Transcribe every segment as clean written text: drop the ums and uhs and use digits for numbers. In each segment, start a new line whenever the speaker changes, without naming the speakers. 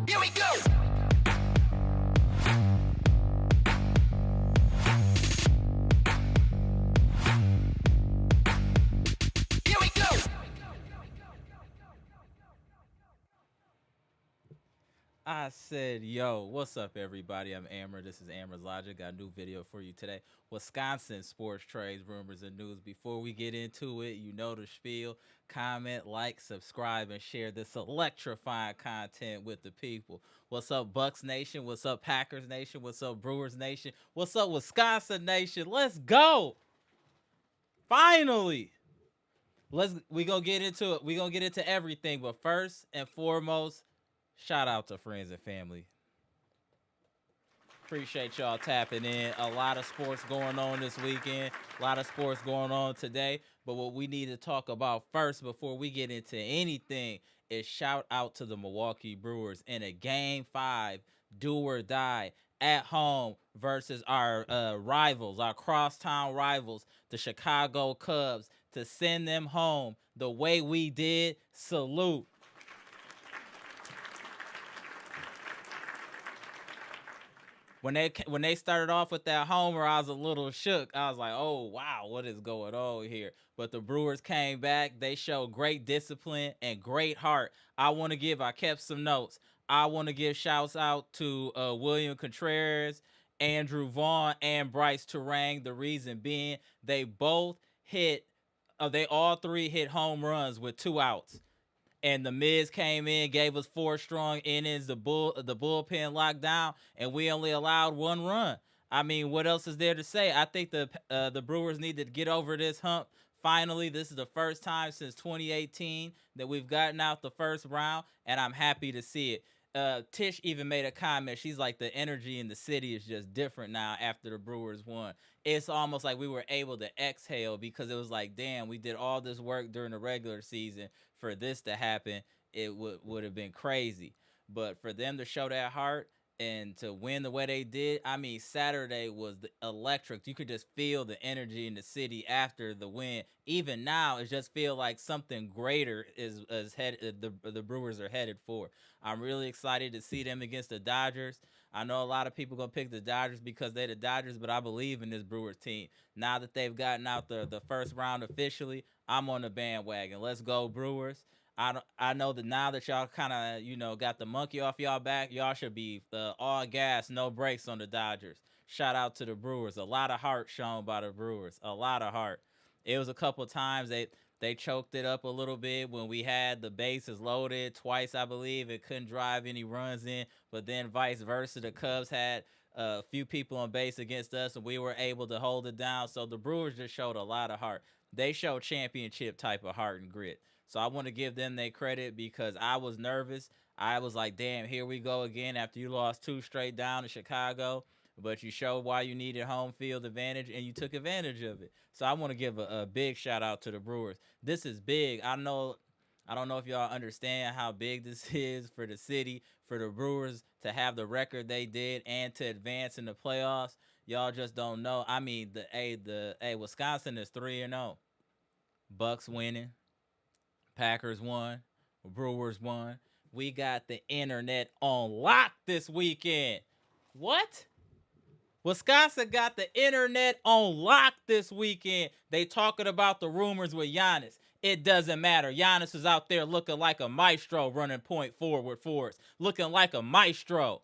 Here we go. Here we go.
I said, yo, what's up, everybody? I'm Amara. This is Amara's Logic. Got a new video for you today. Wisconsin sports trades, rumors, and news. Before we get into it, you know the spiel. Comment, like, subscribe, and share this electrifying content with the people. What's up, Bucks Nation? What's up, Packers Nation? What's up, Brewers Nation? What's up, Wisconsin Nation? Let's go! Finally! We gonna get into it. We gonna get into everything, but first and foremost, shout out to friends and family. Appreciate y'all tapping in. A lot of sports going on this weekend. A lot of sports going on today. But what we need to talk about first before we get into anything is shout out to the Milwaukee Brewers in a game 5, do or die, at home versus our rivals, our crosstown rivals, the Chicago Cubs, to send them home the way we did. Salute. When they started off with that homer, I was a little shook. I was like, "Oh wow, what is going on here?" But the Brewers came back. They showed great discipline and great heart. I kept some notes. I want to give shouts out to William Contreras, Andrew Vaughn, and Bryce Turang. The reason being, they both hit. They all three hit home runs with 2 outs, and the Miz came in, gave us 4 strong innings. The bullpen locked down, and we only allowed 1 run. I mean, what else is there to say? I think the Brewers need to get over this hump. Finally, this is the first time since 2018 that we've gotten out the first round, and I'm happy to see it. Tish even made a comment. She's like, the energy in the city is just different now after the Brewers won. It's almost like we were able to exhale, because it was like, damn, we did all this work during the regular season for this to happen. It would have been crazy. But for them to show that heart and to win the way they did, I mean, Saturday was electric. You could just feel the energy in the city after the win. Even now, it just feel like something greater is headed. The Brewers are headed for. I'm really excited to see them against the Dodgers. I know a lot of people gonna pick the Dodgers because they're the Dodgers, but I believe in this Brewers team. Now that they've gotten out the first round officially, I'm on the bandwagon. Let's go, Brewers. I know that now that y'all kind of got the monkey off y'all back, y'all should be all gas, no brakes on the Dodgers. Shout out to the Brewers. A lot of heart shown by the Brewers. A lot of heart. It was a couple times they choked it up a little bit when we had the bases loaded twice, I believe. It couldn't drive any runs in, but then vice versa. The Cubs had a few people on base against us, and we were able to hold it down. So the Brewers just showed a lot of heart. They showed championship type of heart and grit. So I want to give them their credit, because I was nervous. I was like, damn, here we go again after you lost 2 straight down to Chicago. But you showed why you needed home field advantage, and you took advantage of it. So I want to give a big shout out to the Brewers. This is big. I don't know if y'all understand how big this is for the city, for the Brewers to have the record they did and to advance in the playoffs. Y'all just don't know. I mean, Wisconsin is 3-0. Bucks winning, Packers won, Brewers won. We got the internet on lock this weekend. What? Wisconsin got the internet on lock this weekend. They talking about the rumors with Giannis. It doesn't matter. Giannis is out there looking like a maestro, running point forward for us. Looking like a maestro.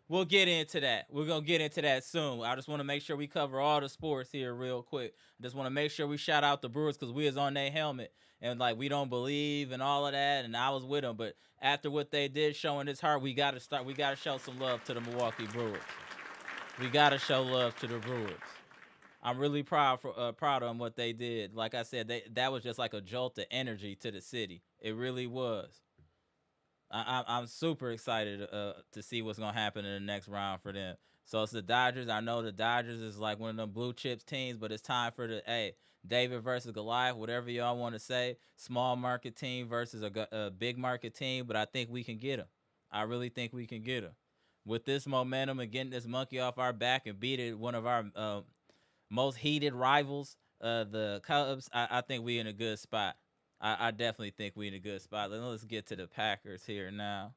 We'll get into that. We're going to get into that soon. I just want to make sure we cover all the sports here real quick. I just want to make sure we shout out the Brewers, because we was on their helmet. And like, we don't believe and all of that. And I was with them. But after what they did, showing this heart, we got to show some love to the Milwaukee Brewers. We got to show love to the Brewers. I'm really proud of them, what they did. Like I said, that was just like a jolt of energy to the city. It really was. I'm super excited to see what's gonna happen in the next round for them. So it's the Dodgers. I know the Dodgers is like one of them blue chips teams, but it's time for David versus Goliath, whatever y'all want to say. Small market team versus a big market team, but I think we can get them. I really think we can get them with this momentum and getting this monkey off our back and beating one of our most heated rivals, the Cubs. I think we in a good spot. I definitely think we in a good spot. Let's get to the Packers here now.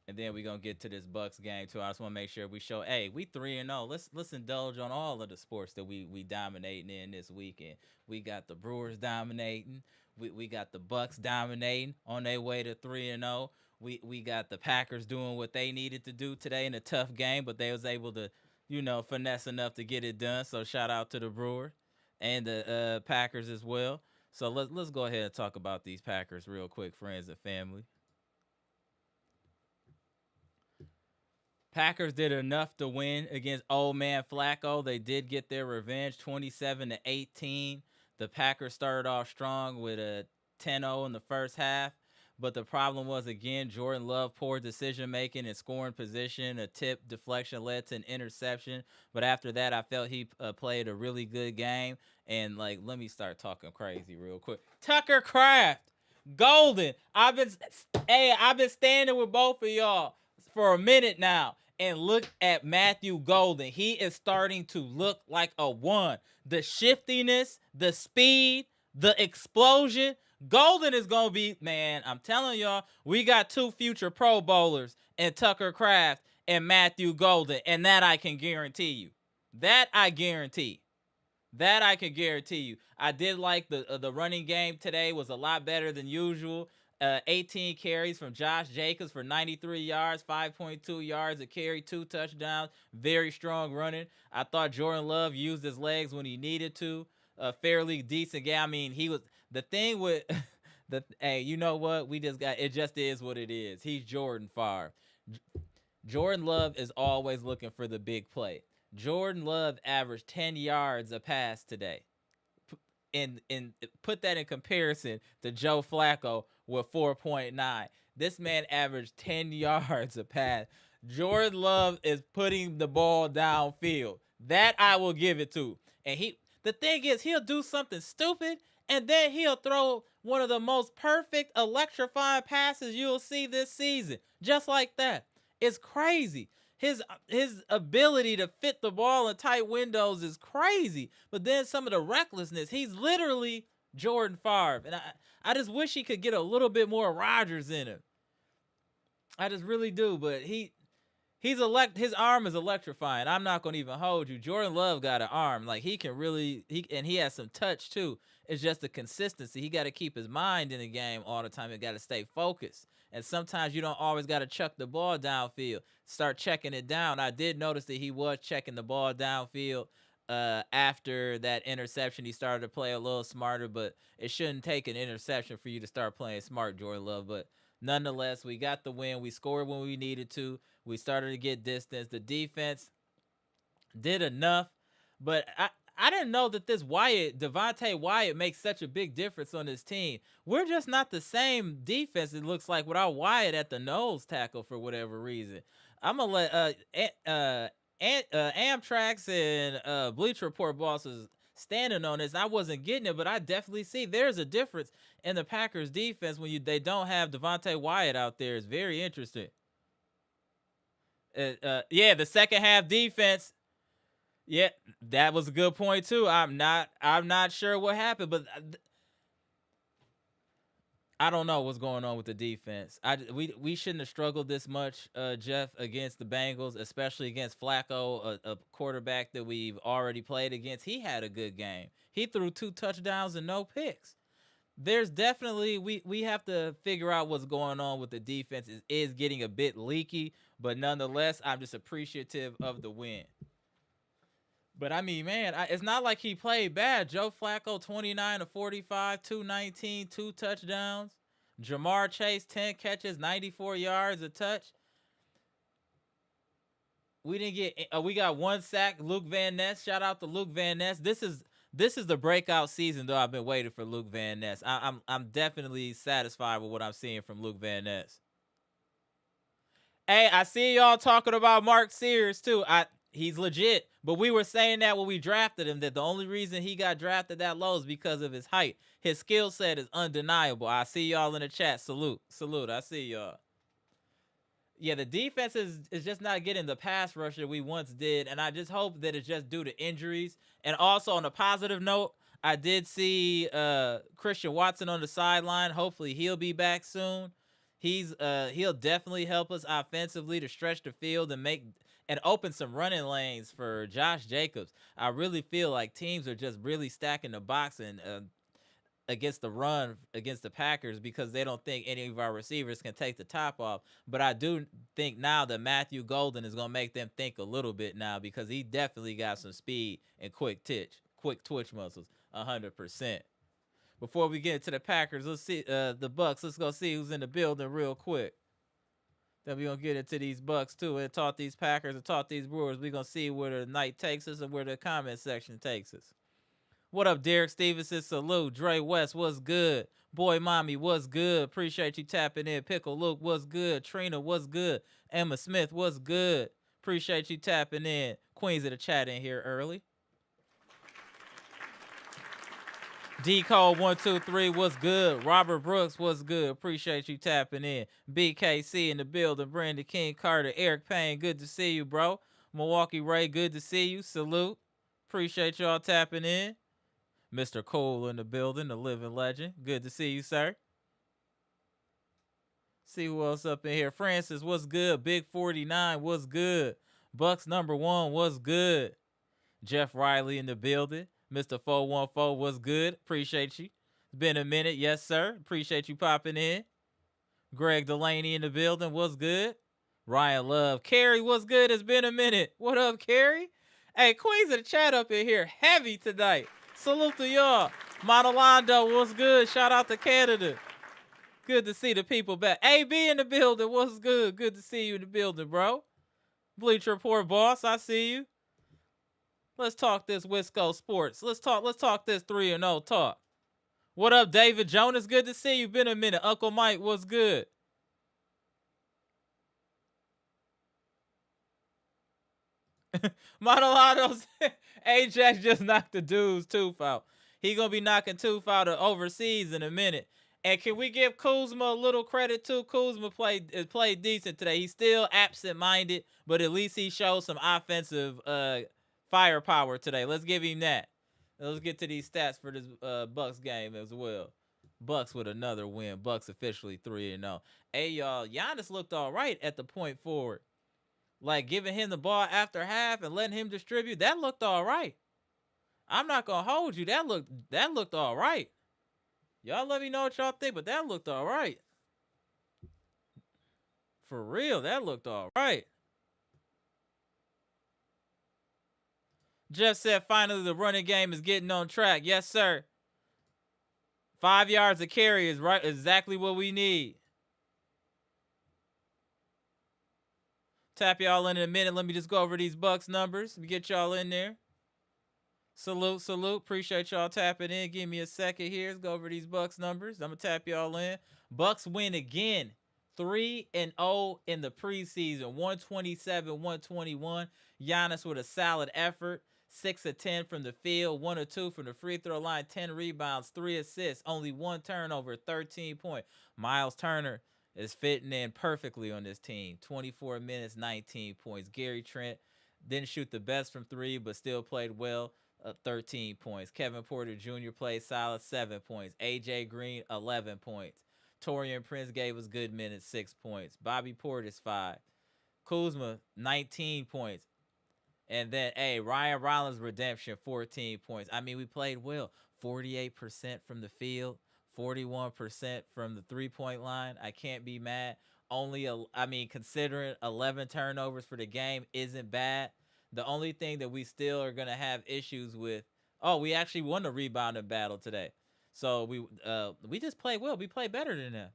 And then we're gonna get to this Bucks game too. I just want to make sure we show, hey, we 3-0. Let's indulge on all of the sports that we dominating in this weekend. We got the Brewers dominating. We got the Bucks dominating on their way to 3-0. We got the Packers doing what they needed to do today in a tough game, but they was able to, finesse enough to get it done. So shout out to the Brewers and the Packers as well. So let's go ahead and talk about these Packers real quick, friends and family. Packers did enough to win against old man Flacco. They did get their revenge, 27-18. The Packers started off strong with a 10-0 in the first half, but the problem was, again, Jordan Love poor decision making and scoring position. A tip deflection led to an interception, but after that, I felt he played a really good game. And let me start talking crazy real quick. Tucker Kraft, Golden. I've been standing with both of y'all for a minute now. And look at Matthew Golden. He is starting to look like a one. The shiftiness, the speed, the explosion. Golden is going to be, man, I'm telling y'all, we got 2 future Pro Bowlers in Tucker Kraft and Matthew Golden. And that I can guarantee you. That I guarantee. That I can guarantee you. I did like the running game today was a lot better than usual. 18 carries from Josh Jacobs for 93 yards, 5.2 yards a carry, 2 touchdowns. Very strong running. I thought Jordan Love used his legs when he needed to. A fairly decent game. I mean, he was the thing with hey, you know what? We just got it. Just is what it is. He's Jordan Favre. Jordan Love is always looking for the big play. Jordan Love averaged 10 yards a pass today. And put that in comparison to Joe Flacco with 4.9. This man averaged 10 yards a pass. Jordan Love is putting the ball downfield. That I will give it to. And the thing is, he'll do something stupid, and then he'll throw one of the most perfect electrifying passes you'll see this season. Just like that. It's crazy. His ability to fit the ball in tight windows is crazy. But then some of the recklessness, he's literally Jordan Favre. And I just wish he could get a little bit more Rodgers in him. I just really do. But his arm is electrifying. I'm not going to even hold you. Jordan Love got an arm. He can really, and he has some touch too. It's just the consistency. He got to keep his mind in the game all the time. He got to stay focused. And sometimes you don't always got to chuck the ball downfield. Start checking it down. I did notice that he was checking the ball downfield after that interception. He started to play a little smarter, but it shouldn't take an interception for you to start playing smart, Jordan Love. But nonetheless, we got the win. We scored when we needed to. We started to get distance. The defense did enough, but I didn't know that this Devontae Wyatt makes such a big difference on this team. We're just not the same defense, it looks like, without Wyatt at the nose tackle for whatever reason. I'm going to let Amtrak's and Bleacher Report bosses standing on this. I wasn't getting it, but I definitely see there's a difference in the Packers defense when they don't have Devontae Wyatt out there. It's very interesting. The second half defense. Yeah, that was a good point too. I'm not sure what happened, but I don't know what's going on with the defense. We shouldn't have struggled this much, Jeff, against the Bengals, especially against Flacco, a quarterback that we've already played against. He had a good game. He threw 2 touchdowns and no picks. There's definitely we have to figure out what's going on with the defense. It is getting a bit leaky, but nonetheless, I'm just appreciative of the win. But I mean, man, it's not like he played bad. Joe Flacco, 29-45, 219, 2 touchdowns. Jamar Chase, 10 catches, 94 yards, a touch. We got 1 sack. Luke Van Ness, shout out to Luke Van Ness. This is the breakout season, though. I've been waiting for Luke Van Ness. I'm definitely satisfied with what I'm seeing from Luke Van Ness. Hey, I see y'all talking about Mark Sears too. He's legit, but we were saying that when we drafted him, that the only reason he got drafted that low is because of his height. His skill set is undeniable. I see y'all in the chat. Salute. I see y'all. Yeah, the defense is just not getting the pass rush that we once did, and I just hope that it's just due to injuries. And also, on a positive note, I did see Christian Watson on the sideline. Hopefully he'll be back soon. He'll definitely help us offensively to stretch the field and make and open some running lanes for Josh Jacobs. I really feel like teams are just really stacking the box and against the run against the Packers because they don't think any of our receivers can take the top off. But I do think now that Matthew Golden is going to make them think a little bit now because he definitely got some speed and quick twitch muscles, 100%. Before we get into the Packers, let's see the Bucks. Let's go see who's in the building real quick. Then we're going to get into these Bucks too and talk these Packers and talk these Brewers. We're going to see where the night takes us and where the comment section takes us. What up, Derek Stevenson? Salute. Dre West, what's good? Boy Mommy, what's good? Appreciate you tapping in. Pickle Luke, what's good? Trina, what's good? Emma Smith, what's good? Appreciate you tapping in. Queens of the chat in here early. D-Code 123, what's good? Robert Brooks, what's good? Appreciate you tapping in. BKC in the building. Brandon King Carter. Eric Payne, good to see you, bro. Milwaukee Ray, good to see you. Salute. Appreciate y'all tapping in. Mr. Cole in the building, the living legend. Good to see you, sir. See who else up in here. Francis, what's good? Big 49, what's good? Bucks number 1, what's good? Jeff Riley in the building. Mr. 414, what's good? Appreciate you. It's been a minute. Yes, sir. Appreciate you popping in. Greg Delaney in the building. What's good? Ryan Love. Carrie, what's good? It's been a minute. What up, Carrie? Hey, Queens of the chat up in here. Heavy tonight. Salute to y'all. Monalando, what's good? Shout out to Canada. Good to see the people back. AB in the building. What's good? Good to see you in the building, bro. Bleacher Report boss, I see you. Let's talk this Wisco sports. Let's talk this 3-0 talk. What up, David Jonas? Good to see you. Been a minute. Uncle Mike, what's good? Monolados, Ajax just knocked the dude's tooth out. He gonna be knocking tooth out of overseas in a minute. And can we give Kuzma a little credit too? Kuzma played decent today. He's still absent-minded, but at least he showed some offensive firepower today. Let's give him that. Let's get to these stats for this Bucks game as well. Bucks with another win. Bucks officially 3-0. Hey, y'all, Giannis looked all right at the point forward. Like, giving him the ball after half and letting him distribute, that looked all right. I'm not going to hold you. That looked all right. Y'all let me know what y'all think, but that looked all right. For real, that looked all right. Jeff said, finally, the running game is getting on track. Yes, sir. 5 yards of carry is right, exactly what we need. Tap y'all in a minute. Let me just go over these Bucks numbers. Let me get y'all in there. Salute. Appreciate y'all tapping in. Give me a second here. Let's go over these Bucks numbers. I'm going to tap y'all in. Bucks win again. 3-0 in the preseason. 127-121. Giannis with a solid effort. 6 of 10 from the field. 1 of 2 from the free throw line. 10 rebounds. 3 assists. Only 1 turnover. 13 points. Miles Turner is fitting in perfectly on this team. 24 minutes, 19 points. Gary Trent didn't shoot the best from 3, but still played well. 13 points. Kevin Porter Jr. played solid, 7 points. AJ Green, 11 points. Torian Prince gave us good minutes, 6 points. Bobby Portis, 5. Kuzma, 19 points. And then, Ryan Rollins redemption, 14 points. I mean, we played well. 48% from the field, 41% from the three-point line. I can't be mad. Considering 11 turnovers for the game isn't bad. The only thing that we still are going to have issues with, we actually won the rebounding battle today. So we just played well. We played better than them.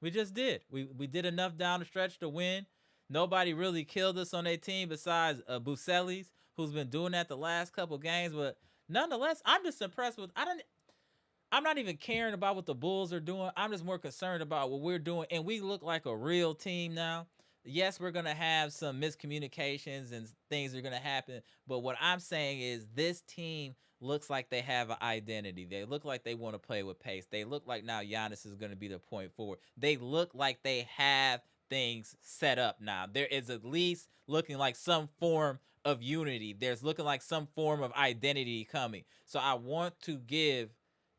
We just did. We did enough down the stretch to win. Nobody really killed us on their team besides Buscelli's, who's been doing that the last couple games. But nonetheless, I'm just impressed with. I'm not even caring about what the Bulls are doing. I'm just more concerned about what we're doing, and we look like a real team now. Yes, we're going to have some miscommunications and things are going to happen, but what I'm saying is this team looks like they have an identity. They look like they want to play with pace. They look like now Giannis is going to be the point forward. They look like they have things set up now. There is at least looking like some form of unity. There's looking like some form of identity coming. So I want to give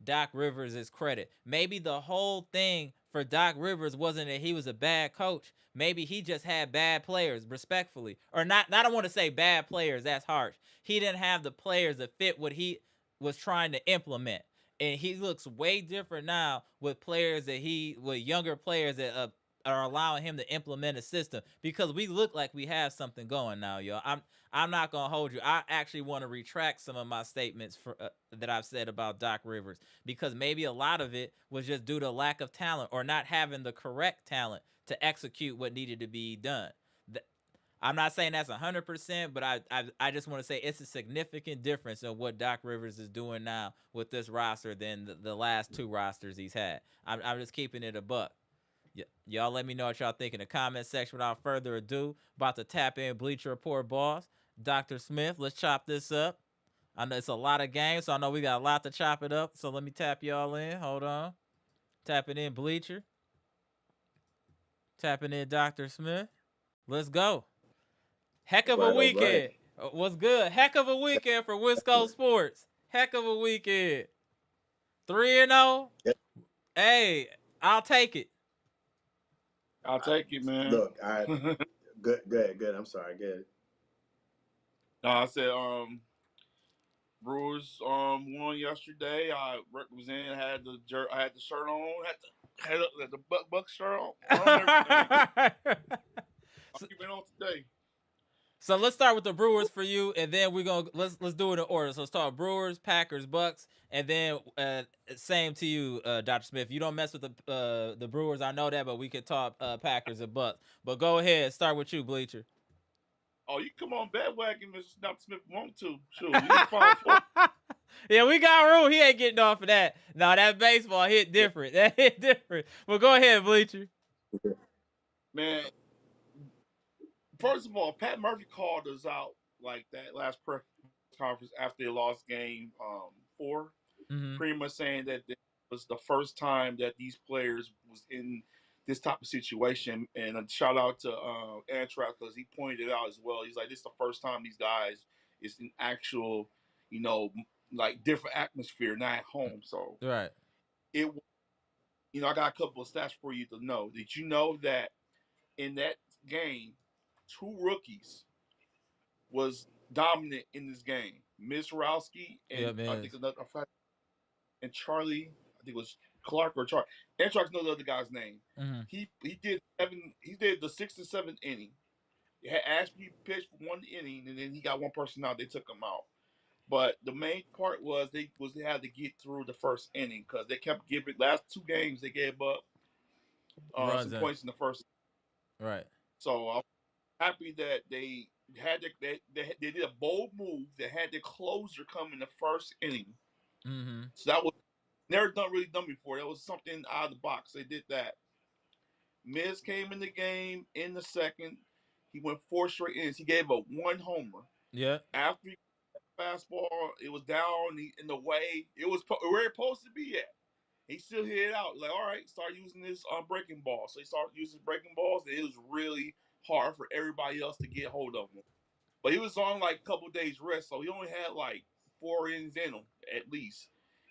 Doc Rivers his credit. Maybe the whole thing for Doc Rivers wasn't that he was a bad coach. Maybe he just had bad players, respectfully. Or not, I don't want to say bad players, that's harsh. He didn't have the players that fit what he was trying to implement. And he looks way different now with with younger players that are allowing him to implement a system, because we look like we have something going now, y'all. I'm not gonna hold you. I actually want to retract some of my statements that I've said about Doc Rivers, because maybe a lot of it was just due to lack of talent or not having the correct talent to execute what needed to be done. I'm not saying that's 100%, but I just want to say it's a significant difference in what Doc Rivers is doing now with this roster than the last two rosters he's had. I'm just keeping it a buck. Y'all let me know what y'all think in the comment section. Without further ado, about to tap in Bleacher Report boss, Dr. Smith. Let's chop this up. I know it's a lot of games, so I know we got a lot to chop it up. So let me tap y'all in. Hold on. Tapping in Bleacher. Tapping in Dr. Smith. Let's go. Heck of a weekend. What's good? Heck of a weekend for Wisco Sports. Heck of a weekend. 3-0. Hey, I'll take it.
I'll take it, man.
Look, good. I'm sorry, good.
No, I said Brewers won yesterday. I represented, I had the shirt on, had the Buck shirt on everything. I'm keeping on today.
So let's start with the Brewers for you, and then we're gonna let's do it in order. So let's start Brewers, Packers, Bucks, and then same to you, Dr. Smith. You don't mess with the Brewers, I know that, but we could talk Packers and Bucks. But go ahead, start with you, Bleacher.
Oh, you come on, bandwagon, Mr. Dr. Smith, want to? Sure, you can find four.
Yeah, we got room. He ain't getting off of that. No, that baseball hit different. That hit different. Well, go ahead, Bleacher.
Man, first of all, Pat Murphy called us out like that last press conference after they lost game 4, pretty much saying that this was the first time that these players was in this type of situation. And a shout out to Antrax, because he pointed it out as well. He's like, this is the first time these guys is in actual, like different atmosphere, not at home. So
Right.
it, I got a couple of stats for you to know. Did you know that in that game, 2 rookies was dominant in this game? Mizrowski and I think another and Charlie, I think it was Clark or Charlie. Antrax knows the other guy's name. He did the 6th and 7th inning. He had Ashby pitched for 1 inning, and then he got one person out. They took him out. But the main part was they had to get through the first inning, because they kept giving last 2 games they gave up some points in the first.
Right.
So I'm happy that they had they did a bold move. They had their closer come in the first inning. So that was never done before. That was something out of the box. They did that. Miz came in the game in the second. He went 4 straight innings. He gave up 1 homer.
Yeah.
After he fastball, it was down in the way. It was where it's supposed to be at. He still hit it out. Like, all right, start using this breaking ball. So he started using breaking balls, and it was really hard for everybody else to get hold of him. But he was on like a couple days rest, so he only had like 4 innings in him at least,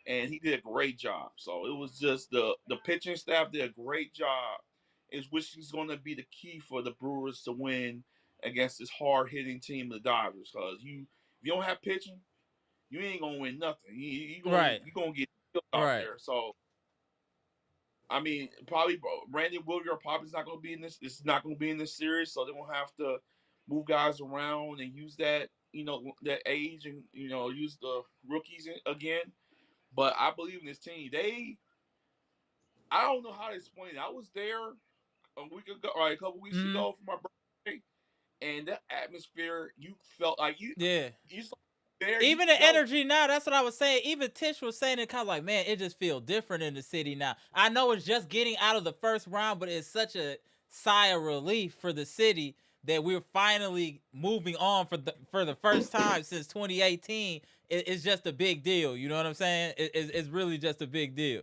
and he did a great job. So it was just the pitching staff did a great job, which is going to be the key for the Brewers to win against this hard hitting team, the Dodgers. Because if you don't have pitching, you ain't gonna win nothing. You gonna get killed out there. So I mean, probably Brandon Williams probably is not going to be in this. This is not going to be in this series, so they're going to have to move guys around and use that, that age, and use the rookies again. But I believe in this team. I don't know how to explain it. I was there a couple weeks ago for my birthday, and that atmosphere, you felt like you there.
Even the energy now, that's what I was saying. Even Tish was saying it, kind of like, man, it just feels different in the city now. I know it's just getting out of the first round, but it's such a sigh of relief for the city that we're finally moving on for the first time since 2018. It's just a big deal. You know what I'm saying? It's really just a big deal.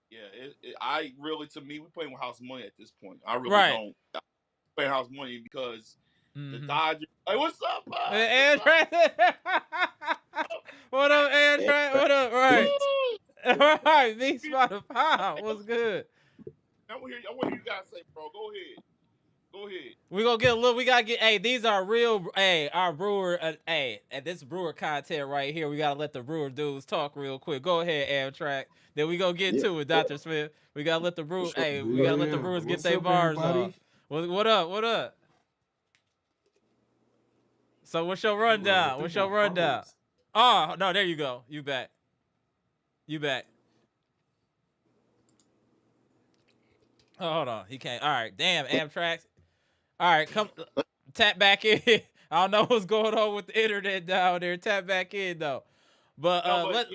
Yeah, to me, we're playing with house money at this point. I really don't play house money, because the Dodgers Like, what's up, bud?
Hey,
What's up?
Amtrak. What up, Amtrak? What up? Right. All right, me spot the pound. What's good?
I want to hear you guys say, bro. Go ahead. Go ahead.
We gonna get a little. We gotta get. Hey, these are real. Hey, our brewer. Hey, and this brewer content right here. We gotta let the brewer dudes talk real quick. Go ahead, Amtrak. Then we go get
Yeah,
to it, Dr. Smith. We gotta let the
for
brewer.
sure.
Hey, we
Yeah,
gotta let the
yeah.
brewers get
What's
their
up,
bars off.
everybody?
What up? What up? So what's your
I
rundown? What's
think
your
I
rundown?
froze.
Oh no, there you go. You back. You back. Oh, hold on. He can't. All right. Damn, Amtrak. All right, come tap back in. I don't know what's going on with the internet down there. Tap back in though. But
No, but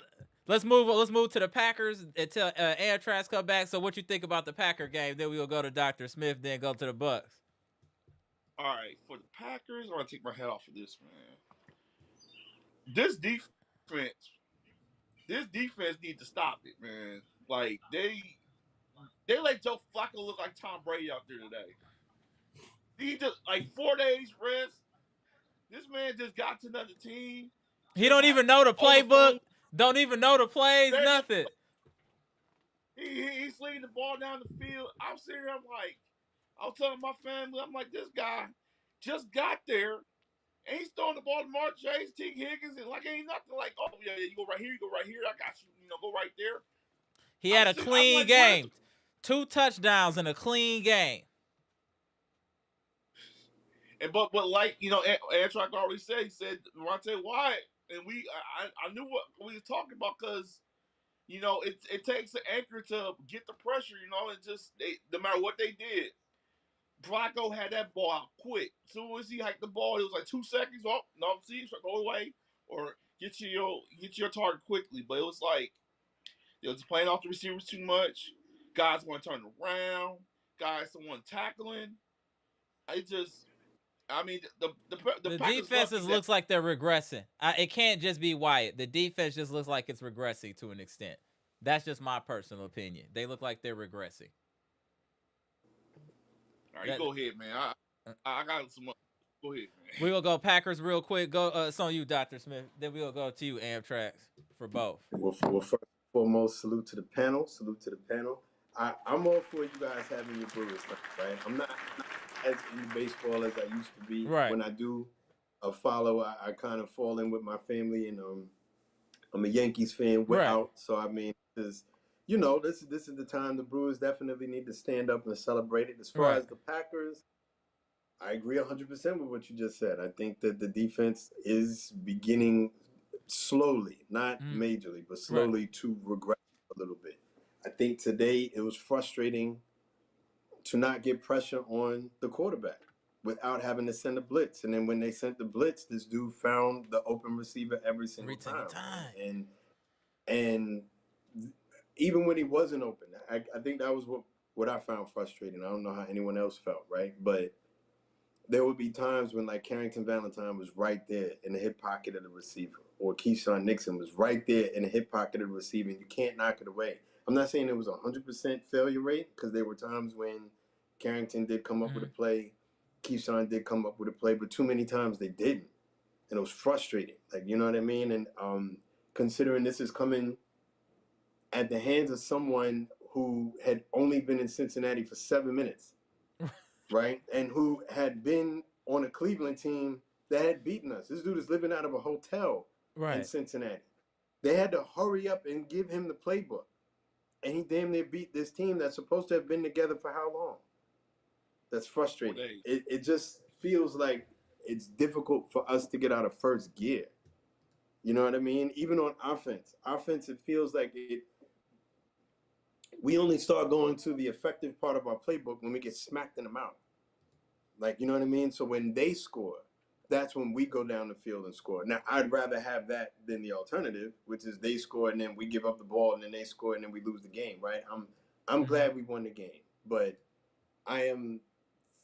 let's move. Let's move to the Packers until Amtrak's come back. So what you think about the Packer game? Then we'll go to Dr. Smith. Then go to the Bucks.
all right, for the Packers, I'm gonna take my head off of this, man. This defense, this defense needs to stop it, man. Like they let Joe Flacco look like Tom Brady out there today. He just like 4 days rest. This man just got to another team,
He
just
don't
had
even know the
on the
playbook.
phone.
Don't even know the plays.
They,
Nothing.
he's slinging the ball down the field. I'm sitting here, I'm like, I was telling my family, I'm like, this guy just got there and he's throwing the ball to Mark Chase, T. Higgins, and like ain't nothing like, oh yeah, you go right here, you go right here, I got you, go right there.
He had a
I'm
clean
like, where's the
game. 2 touchdowns in a clean game.
and but like Antrak already said, he said Devontae Wyatt, and I knew what we was talking about because it takes an anchor to get the pressure, and just no matter what they did, Flacco had that ball out quick. As soon as he hiked the ball, it was like 2 seconds. Oh no, see, go away or get your target quickly. But it was like they was playing off the receivers too much. Guys want to turn around. Guys someone tackling. I just I mean, the
The
Packers
defenses
lucky that
looks like they're regressing. It can't just be Wyatt. The defense just looks like it's regressing to an extent. That's just my personal opinion. They look like they're regressing.
all right, you
That
go ahead, man. I got some. Go ahead, man.
we will go Packers real quick. Go. It's on you, Dr. Smith. Then we'll go to you, Amtrak, for both.
Well, first and foremost, salute to the panel. Salute to the panel. I'm all for you guys having your Brewers, right? I'm not as into baseball as I used to be.
Right.
When I do follow, I kind of fall in with my family, and I'm a Yankees fan
Right.
without. So I mean, this is the time the Brewers definitely need to stand up and celebrate it. As far
Right.
as the Packers, I agree 100% with what you just said. I think that the defense is beginning slowly, not majorly, but
Right.
slowly to regress a little bit. I think today it was frustrating to not get pressure on the quarterback without having to send a blitz. And then when they sent the blitz, this dude found the open receiver every single time. And even when he wasn't open, I think that was what I found frustrating. I don't know how anyone else felt, right? But there would be times when like Carrington Valentine was right there in the hip pocket of the receiver, or Keyshawn Nixon was right there in the hip pocket of the receiver, and you can't knock it away. I'm not saying it was 100% failure rate, because there were times when Carrington did come up with a play, Keyshawn did come up with a play, but too many times they didn't, and it was frustrating. Like, you know what I mean? And considering this is coming at the hands of someone who had only been in Cincinnati for 7 minutes, right? And who had been on a Cleveland team that had beaten us. This dude is living out of a hotel in Cincinnati. They had to hurry up and give him the playbook. And he damn near beat this team that's supposed to have been together for how long? That's frustrating. It just feels like it's difficult for us to get out of first gear. You know what I mean? Even on offense. Offense, it feels like we only start going to the effective part of our playbook when we get smacked in the mouth. Like, you know what I mean? So when they score, that's when we go down the field and score. Now, I'd rather have that than the alternative, which is they score and then we give up the ball and then they score and then we lose the game, right? I'm glad we won the game, but I am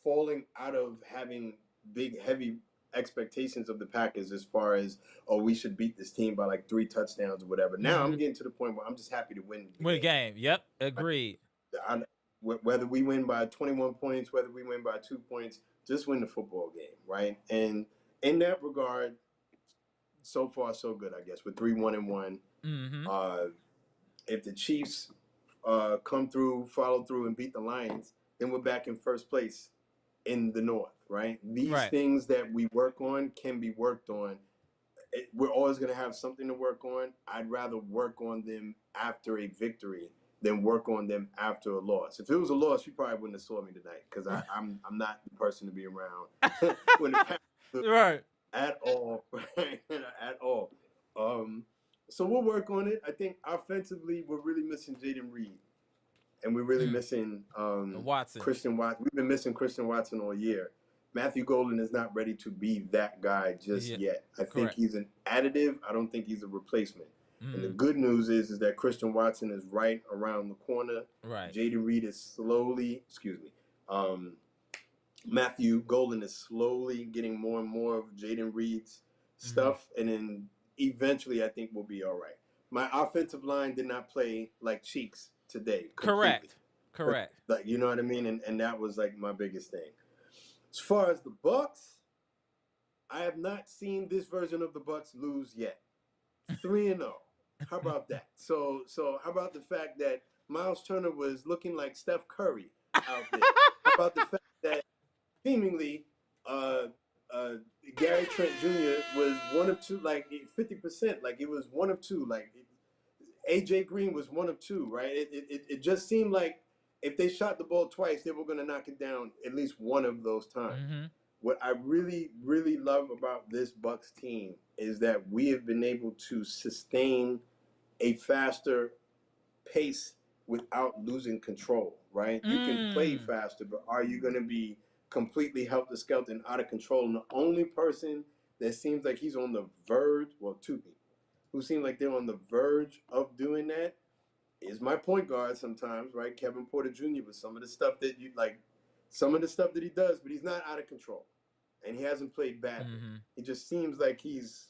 falling out of having big, heavy expectations of the Packers as far as, oh, we should beat this team by like 3 touchdowns or whatever. Now I'm getting to the point where I'm just happy to win the
game. Yep, agreed.
Whether we win by 21 points, whether we win by 2 points, just win the football game, right? And in that regard, so far so good, I guess. With 3-1-1.
Mm-hmm.
If the Chiefs come through, follow through, and beat the Lions, then we're back in first place in the North, right? These things that we work on can be worked on. We're always going to have something to work on. I'd rather work on them after a victory than work on them after a loss. If it was a loss, you probably wouldn't have saw me tonight because I'm not the person to be around when it happens
Right.
at all, right? At all. So we'll work on it. I think offensively, we're really missing Jaden Reed, and we're really missing
Watson.
Christian Watson. We've been missing Christian Watson all year. Matthew Golden is not ready to be that guy just yet. I think he's an additive. I don't think he's a replacement. And the good news is that Christian Watson is right around the corner.
Right.
Jaden Reed is slowly, Matthew Golden is slowly getting more and more of Jaden Reed's stuff. And then eventually I think we'll be all right. My offensive line did not play like cheeks today. Completely.
Correct.
Like, you know what I mean? And that was like my biggest thing. As far as the Bucks, I have not seen this version of the Bucks lose yet. 3-0. How about that? So how about the fact that Miles Turner was looking like Steph Curry out there? How about the fact that seemingly Gary Trent Jr. was one of two, like 50%, like it was one of two, like AJ Green was one of two, right? It just seemed like if they shot the ball twice, they were going to knock it down at least one of those times. What I really, really love about this Bucks team is that we have been able to sustain a faster pace without losing control, right? You can play faster, but are you going to be completely helter-skelter and out of control? And the only person that seems like he's on the verge, well, two people who seem like they're on the verge of doing that is my point guard sometimes, right? Kevin Porter Jr. with some of the stuff that you like, some of the stuff that he does, but he's not out of control. And he hasn't played badly. It just seems like he's,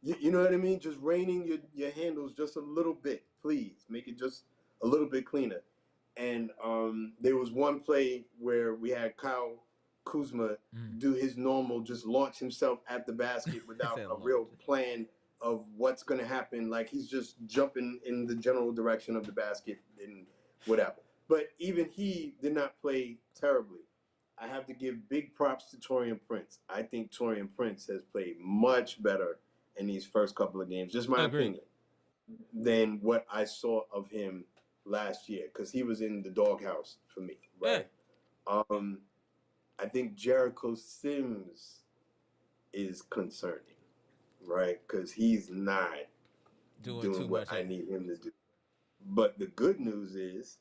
you know what I mean? Just reining your handles just a little bit, please. Make it just a little bit cleaner. And there was one play where we had Kyle Kuzma do his normal, just launch himself at the basket without a real plan of what's going to happen. Like he's just jumping in the general direction of the basket and whatever. But even he did not play terribly. I have to give big props to Taurean Prince. I think Taurean Prince has played much better in these first couple of games, just my opinion, than what I saw of him last year, because he was in the doghouse for me, right? I think Jericho Sims is concerning, right? Because he's not doing what I need him to do. But the good news is,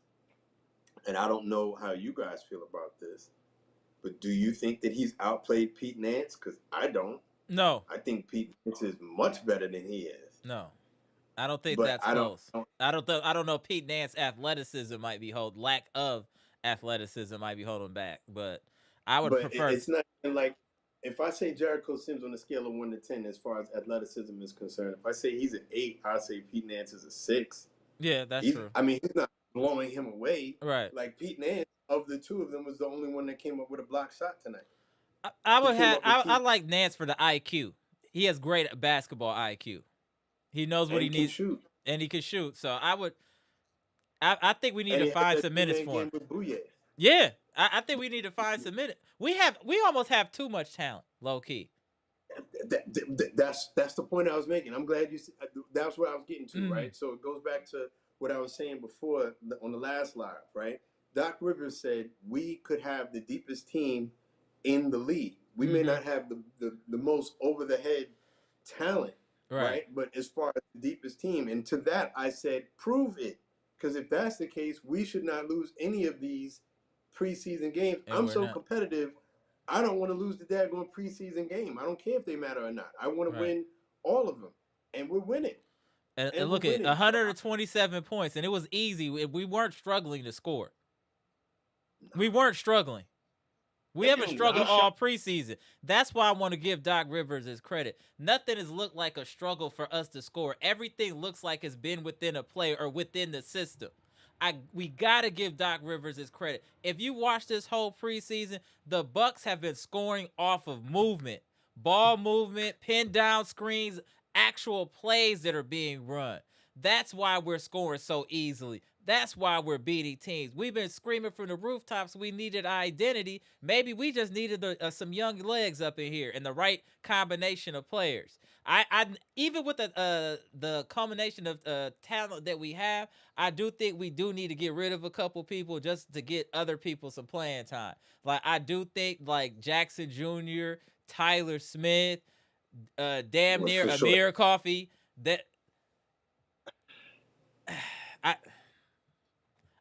and I don't know how you guys feel about this, but do you think that he's outplayed Pete Nance? Because I don't.
No.
I think Pete Nance is much better than he is.
No. I don't think that's close. I don't know. Pete Nance athleticism might be lack of athleticism might be holding back, but I would prefer.
It's not like if I say Jericho Sims on a scale of 1 to 10 as far as athleticism is concerned. If I say he's an 8, I say Pete Nance is a 6.
Yeah, that's true.
I mean, he's not blowing him away.
Right.
Like Pete Nance, of the two of them, was the only one that came up with a block shot tonight.
I like Nance for the IQ. He has great basketball IQ. He knows what he needs, and he can shoot. So I think we need to find some minutes for him. Yeah, I think we need to find some minutes. We almost have too much talent, low key.
That's the point I was making. I'm glad you. That's what I was getting to, right? So it goes back to what I was saying before on the last live, right? Doc Rivers said we could have the deepest team in the league. We may not have the most over the head talent, right? But as far as the deepest team, and to that I said, prove it. Because if that's the case, we should not lose any of these preseason games. And I'm so competitive. I don't want to lose the daggone preseason game. I don't care if they matter or not. I want to win all of them, and we're winning.
And look at 127 points, and it was easy. We weren't struggling to score. We weren't struggling. We haven't struggled all preseason. That's why I want to give Doc Rivers his credit. Nothing has looked like a struggle for us to score. Everything looks like it's been within a play or within the system. We got to give Doc Rivers his credit. If you watch this whole preseason, the Bucks have been scoring off of movement. ball movement, pin down screens, actual plays that are being run. That's why we're scoring so easily. That's why we're beating teams. We've been screaming from the rooftops we needed identity. Maybe we just needed some young legs up in here and the right combination of players. I even with the culmination of talent that we have, I do think we do need to get rid of a couple people just to get other people some playing time. Like I do think like Jackson Jr., Tyler Smith, damn
Well,
near
for sure.
Amir Coffee. That I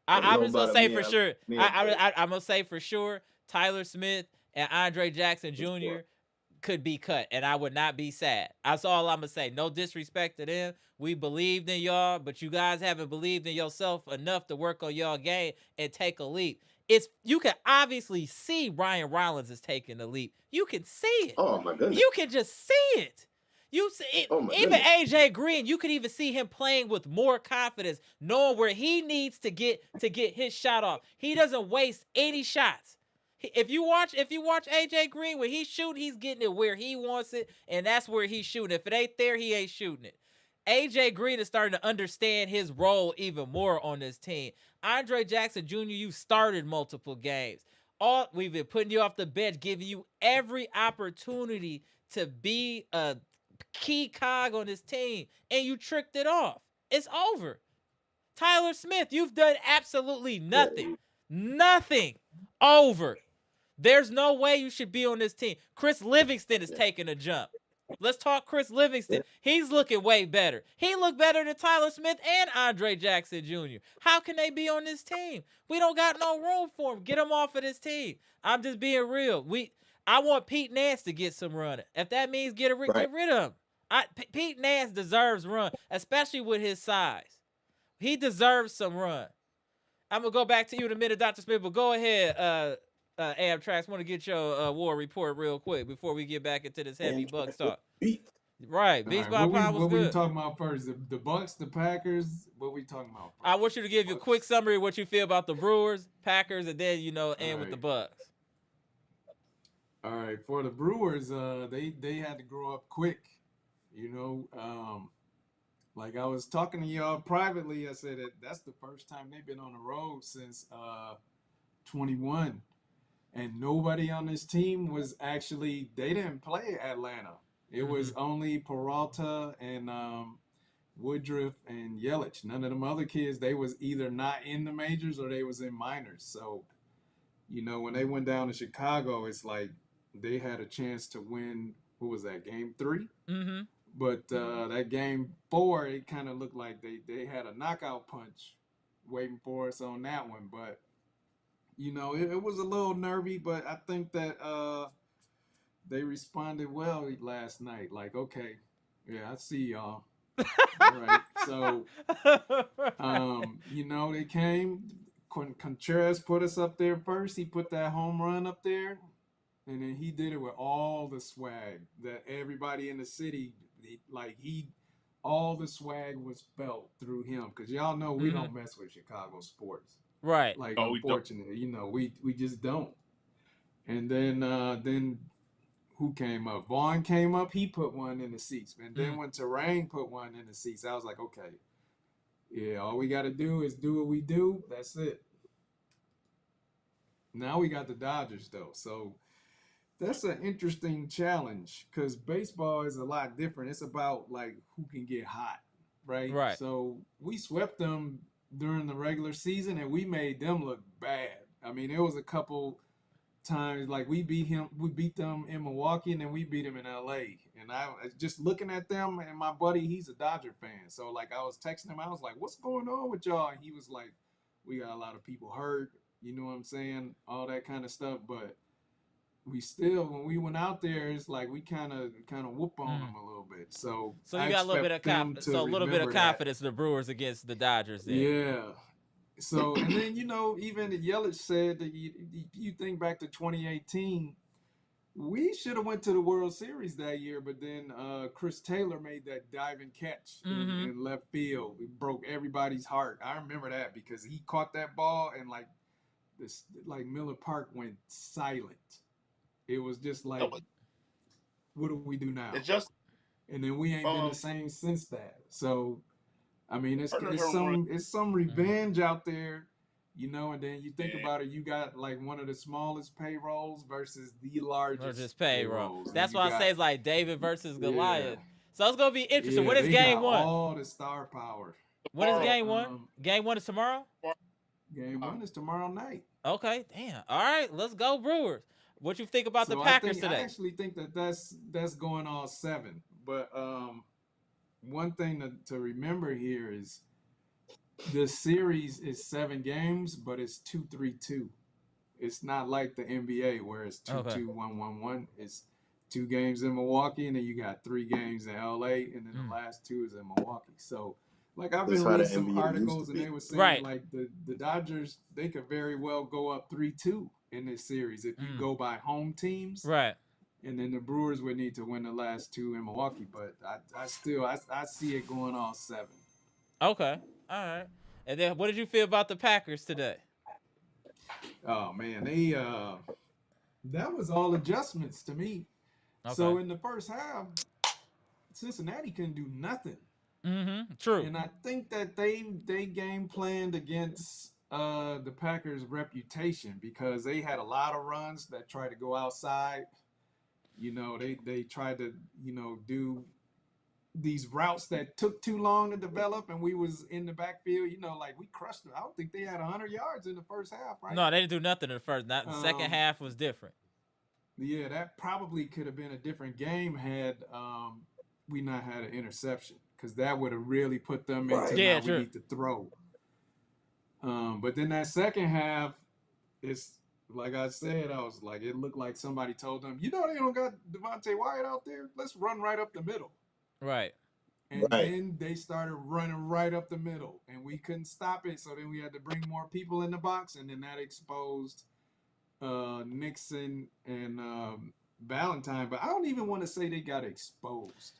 I'm just
know
gonna
about
say for
Amir.
sure.
Amir,
I'm gonna say for sure Tyler Smith and Andre Jackson
for sure.
Jr. could be cut, and I would not be sad. That's all I'm gonna say. No disrespect to them. We believed in y'all, but you guys haven't believed in yourself enough to work on y'all game and take a leap. It's you can obviously see Ryan Rollins is taking a leap. You can see it.
Oh my goodness.
You can just see it. You see it,
Oh my
even
goodness.
AJ Green, you could even see him playing with more confidence, knowing where he needs to get his shot off. He doesn't waste any shots. If you watch AJ Green when he's shooting, he's getting it where he wants it, and that's where he's shooting. If it ain't there, he ain't shooting it. AJ Green is starting to understand his role even more on this team. Andre Jackson Jr., you started multiple games. We've been putting you off the bench, giving you every opportunity to be a key cog on this team, and you tricked it off. It's over. Tyler Smith, you've done absolutely nothing. Nothing. Over. There's no way you should be on this team. Chris Livingston is taking a jump. Let's talk Chris Livingston. He's looking way better. He looked better than Tyler Smith and Andre Jackson Jr. How can they be on this team? We don't got no room for him. Get him off of this team. I'm just being real. I want Pete Nance to get some running. If that means get rid of him. Pete Nance deserves run, especially with his size. He deserves some run. I'm going to go back to you in a minute, Dr. Smith, but go ahead, Amtrax. Want to get your war report real quick before we get back into this heavy Bucks talk. Right. Beats by Pound was
what
good.
What we talking about first? The Bucks, the Packers? What we talking about first?
I want you to give you a quick summary of what you feel about the Brewers, Packers, and then, end with the Bucks.
All right. For the Brewers, they had to grow up quick. Like I was talking to y'all privately, I said that's the first time they've been on the road since 21. And nobody on this team was they didn't play Atlanta. It was only Peralta and Woodruff and Yelich. None of them other kids, they was either not in the majors or they was in minors. So, when they went down to Chicago, it's like they had a chance to win, what was that, game 3?
Mm-hmm.
But that game 4, it kind of looked like they had a knockout punch waiting for us on that one. But, it was a little nervy, but I think that they responded well last night. Like, okay, yeah, I see y'all. All right. So, they came. Contreras put us up there first. He put that home run up there. And then he did it with all the swag that everybody in the city, all the swag was felt through him. Because y'all know we don't mess with Chicago sports.
Right.
Like, unfortunately, we just don't. And then who came up? Vaughn came up. He put one in the seats. And then when Turang put one in the seats, I was like, okay, yeah, all we got to do is do what we do. That's it. Now we got the Dodgers, though. So that's an interesting challenge because baseball is a lot different. It's about, like, who can get hot, right?
Right.
So we swept them during the regular season, and we made them look bad. I mean, there was a couple times, like, we beat them in Milwaukee, and then we beat them in LA. And I just looking at them, and my buddy, he's a Dodger fan. So, like, I was texting him. I was like, what's going on with y'all? And he was like, we got a lot of people hurt. You know what I'm saying? All that kind of stuff. But we still, when we went out there, it's like we kind of whoop on them a little bit. So
you got a little bit of confidence. So a little bit of confidence in the Brewers against the Dodgers. Then.
Yeah. So and then even Yelich said that you think back to 2018, we should have went to the World Series that year, but then Chris Taylor made that diving catch in left field. It broke everybody's heart. I remember that because he caught that ball and like Miller Park went silent. It was just like what do we do now?
It's just
And then we ain't been the
um
same since that. So I mean,
partners
it's
are one.
some
Mhm.
revenge out there, and then you think
Yeah,
about it, you got like one of the smallest payrolls versus the
Or
largest
just payroll.
payrolls, and
That's
you
why I say
got
it's like David versus
yeah,
Goliath. So it's gonna be interesting.
yeah,
When is
they
game
got
one?
all the star power.
When is
tomorrow.
game one? Game one is tomorrow.
Game one is tomorrow night.
Okay, damn. All right, let's go Brewers. What you think about the
So
Packers
I
today?
actually think that that's going all seven. But one thing to remember here is the series is 7 games, but it's 2-3-2. It's not like the NBA where it's two
Okay.
two one one one. It's 2 games in Milwaukee, and then you got 3 games in LA, and then the
Mm.
last 2 is in Milwaukee. So, like I've
That's
been
how
reading
the
some
NBA used to
articles, and
be.
they were saying
Right.
like the Dodgers, they could very well go up 3-2 in this series if you
Mm.
go by home teams,
Right.
and then the Brewers would need to win the last 2 in Milwaukee. But I still I see it going all 7.
Okay. All right. And then what did you feel about the Packers today?
Oh man, that was all adjustments to me.
Okay.
So in the first half, Cincinnati couldn't do nothing,
Mm-hmm. True.
and I think that they game planned against the Packers' reputation because they had a lot of runs that tried to go outside. They tried to do these routes that took too long to develop, and we was in the backfield. Like we crushed them. I don't think they had 100 yards in the first half, right?
No, they didn't do nothing in the first. Not the second
Um,
half was different.
yeah, that probably could have been a different game had we not had an interception because that would have really put them into
Right.
Yeah,
now we
true.
need to throw. But then that second half, it's like I said, I was like, it looked like somebody told them, they don't got Devontae Wyatt out there. Let's run right up the middle.
Right.
And
Right.
then they started running right up the middle, and we couldn't stop it. So then we had to bring more people in the box, and then that exposed Nixon and Valentine. But I don't even want to say they got exposed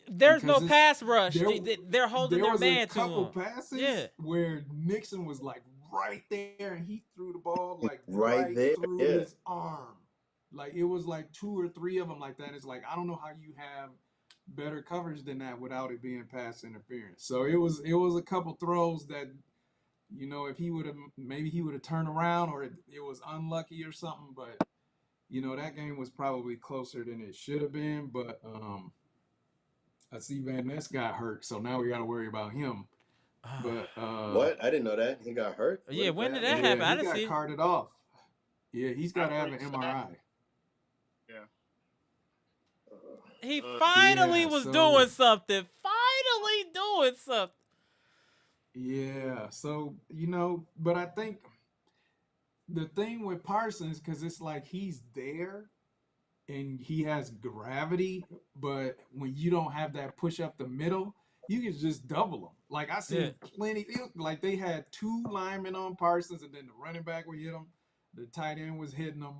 There's no
because
pass rush.
there
They're holding
there
their
was a
man too
couple
long.
passes
Yeah.
where Nixon was like right there, and he threw the ball like
Right
right
there.
through
Yeah.
his arm. Like it was like 2 or 3 of them like that. It's like I don't know how you have better coverage than that without it being pass interference. So it was a couple throws that if he would have maybe he would have turned around or it was unlucky or something, but that game was probably closer than it should have been. But I see Van Ness got hurt, so now we got to worry about him. But
What? I didn't know that. He got hurt?
Yeah, when did that
happened?
happen?
yeah,
I
he
didn't
got
see it.
carted off. Yeah, he's got to have
after
an
he sacked,
MRI.
yeah.
He
Uh,
finally
Yeah,
was
so
doing something. Finally doing something.
yeah, so but I think the thing with Parsons, because it's like he's there and he has gravity, but when you don't have that push up the middle, you can just double him. Like I
Yeah.
seen plenty, like they had 2 linemen on Parsons, and then the running back would hit him, the tight end was hitting him.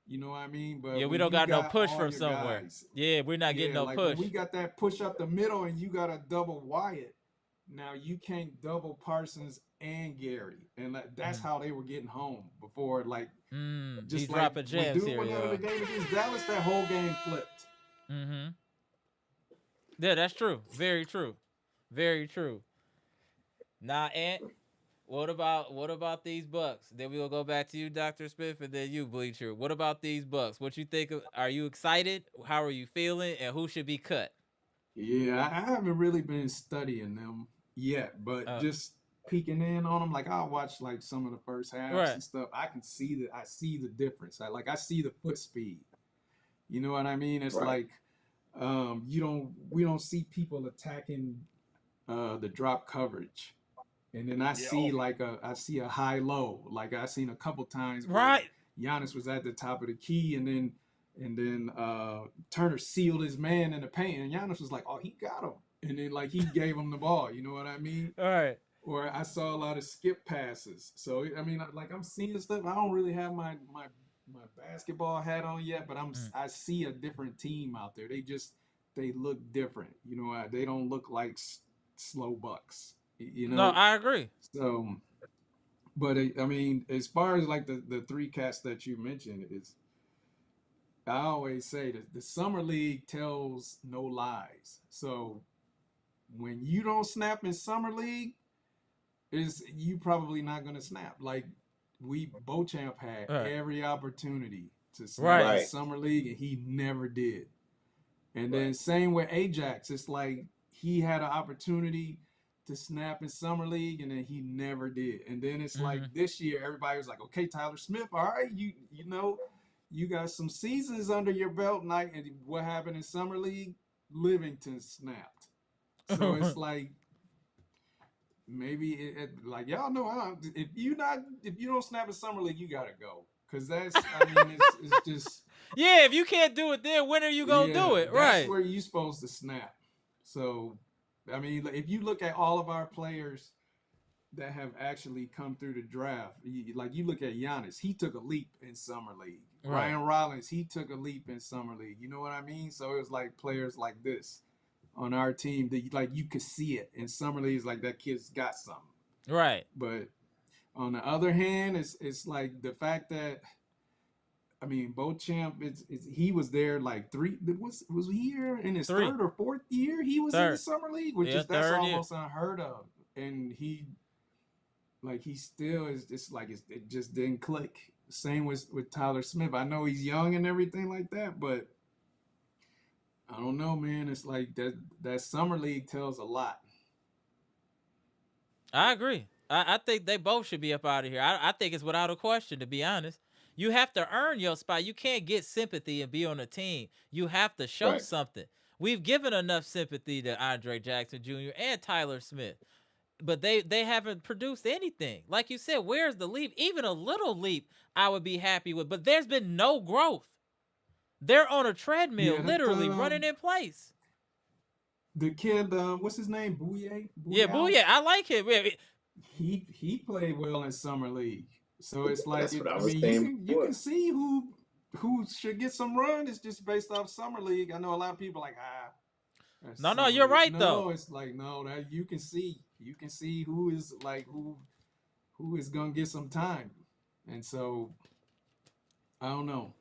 You know what I mean?
Yeah,
But
we
when
don't
you
got no
got
push
all
from
your
somewhere.
guys,
Yeah, we're not getting
yeah,
no
like when
push.
we got that push up the middle, and you got a double Wyatt, now you can't double Parsons and Gary, and that's
Mm.
how they were getting home before. Like
He
just like
dropping
when
gems
Duke
here,
went out of
y'all.
the game against Dallas, that whole game flipped.
Mm-hmm. Yeah, that's true. Very true. Very true. Nah, Ant. What about these Bucks? Then we'll go back to you, Dr. Smith, and then you, Bleacher. What about these Bucks? What you think of? Are you excited? How are you feeling? And who should be cut?
Yeah, I haven't really been studying them yet, but
Uh,
just peeking in on them. Like I'll watch like some of the first halves
right.
and stuff. I see the difference. I see the foot speed. You know what I mean? It's
Right.
like we don't see people attacking the drop coverage. And then
yeah. Oh,
I see a high low. Like I seen a couple times where
Right.
Giannis was at the top of the key, and then Turner sealed his man in the paint, and Giannis was like, "Oh, he got him," and then like he gave him the ball. You know what I mean?
All right.
Or I saw a lot of skip passes. So I mean, like I'm seeing stuff. I don't really have my basketball hat on yet, but
Mm.
I see a different team out there. They look different. They don't look like slow bucks.
No, I agree.
So, but I mean, as far as like the 3 cats that you mentioned, I always say that the summer league tells no lies. So when you don't snap in summer league, is you probably not gonna snap. Like Beauchamp had
Right.
every opportunity to snap
Right.
in
Right.
summer league and he never did. And
Right.
then same with Ajax. It's like he had an opportunity to snap in summer league and then he never did. And then it's
Mm-hmm.
like this year everybody was like, okay, Tyler Smith, all right, you know, you got some seasons under your belt. And what happened in summer league? Livington snapped. So it's like maybe like y'all know if you don't snap in summer league, you gotta go because that's I mean it's just
Yeah, if you can't do it then, when are you gonna
yeah
do it?
that's
Right.
where you're supposed to snap. So I mean if you look at all of our players that have actually come through the draft, like you look at Giannis, he took a leap in summer league.
Right.
Ryan Rollins, he took a leap in summer league. You know what I mean? So it was like players like this on our team that like you could see it in summer leagues like that kid's got something.
Right.
But on the other hand, it's like the fact that I mean, Beauchamp, he was there like was he here in his
3.
third or fourth year? He was in the
3rd.
summer league, which
Yeah,
is that's
3rd year.
almost unheard of. And he still is. It's like it just didn't click. Same with Tyler Smith. I know he's young and everything like that, but I don't know, man. It's like that summer league tells a lot.
I agree. I think they both should be up out of here. I think it's without a question, to be honest. You have to earn your spot. You can't get sympathy and be on a team. You have to show
Right.
something. We've given enough sympathy to Andre Jackson Jr. and Tyler Smith, but they haven't produced anything. Like you said, where's the leap? Even a little leap, I would be happy with. But there's been no growth. They're on a treadmill,
Yeah, that
literally running in place.
the kid, what's his name?
Yeah, booyah. I like him. Yeah,
He played well in summer league. So it's like
That's what I
I
was
mean
saying
you
before.
can see who should get some run. It's just based off summer league. I know a lot of people like that's
no,
summer
you're
league.
right though.
No, it's like no that you can see who is like who is gonna get some time. And so I don't know.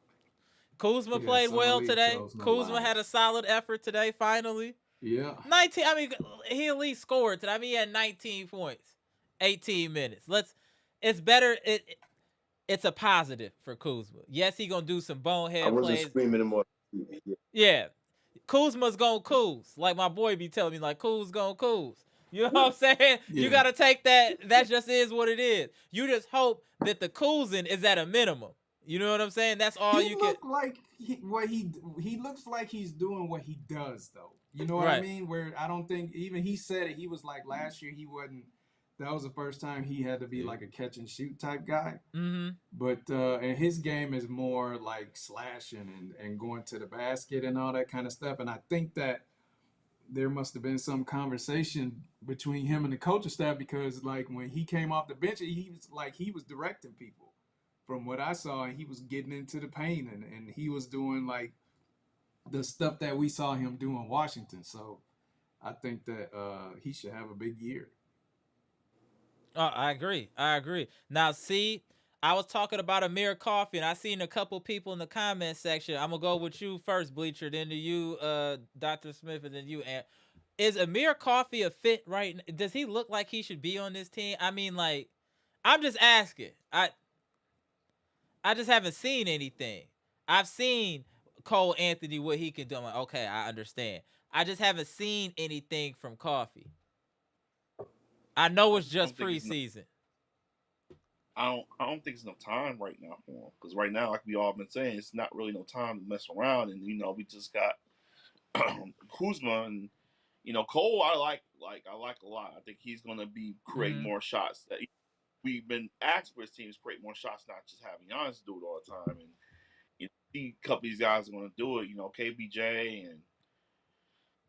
Kuzma
Yeah,
played
summer
well
league
today.
tells no
Kuzma had a
lies.
solid effort today, finally.
Yeah.
19, I mean, he at least scored today. I mean, he had 19 points, 18 minutes. It's better. It's a positive for Kuzma. Yes, he gonna do some
I
bonehead
wasn't
plays.
screaming him on.
Yeah, Kuzma's gonna Kuz. Like my boy be telling me, like Kuz gonna Kuz. You know what I'm saying? You
Yeah.
gotta take that. That just is what it is. You just hope that the Kuzing is at a minimum. You know what I'm saying? That's all
He
you can.
looked like he looks like he's doing what he does though. You know what I
Right.
mean? Where I don't think even he said it. He was like last year he wasn't. That was the first time he had to be like a catch and shoot type guy.
Mm-hmm.
But and his game is more like slashing and going to the basket and all that kind of stuff. And I think that there must have been some conversation between him and the coaching staff because like when he came off the bench, he was directing people from what I saw, and he was getting into the paint and he was doing like the stuff that we saw him do in Washington. So I think that he should have a big year.
Oh, I agree. I agree. Now, see, I was talking about Amir Coffee, and I seen a couple people in the comment section. I'm gonna go with you first, Bleacher, then to you, Dr. Smith, and then you. And is Amir Coffee a fit right? Does he look like he should be on this team? I mean, like, I'm just asking. I just haven't seen anything. I've seen Cole Anthony what he can do. I'm like, okay, I understand. I just haven't seen anything from Coffee. I know it's
I don't
just
think it's
preseason.
I don't think it's enough time right now for him because right now, like we all been saying, it's not really no time to mess around. And we just got Kuzma and Cole. I like a lot. I think he's gonna be creating
Mm-hmm.
more shots. That we've been asked for his teams to create more shots, not just having Giannis do it all the time. And see a couple of these guys are gonna do it. KBJ and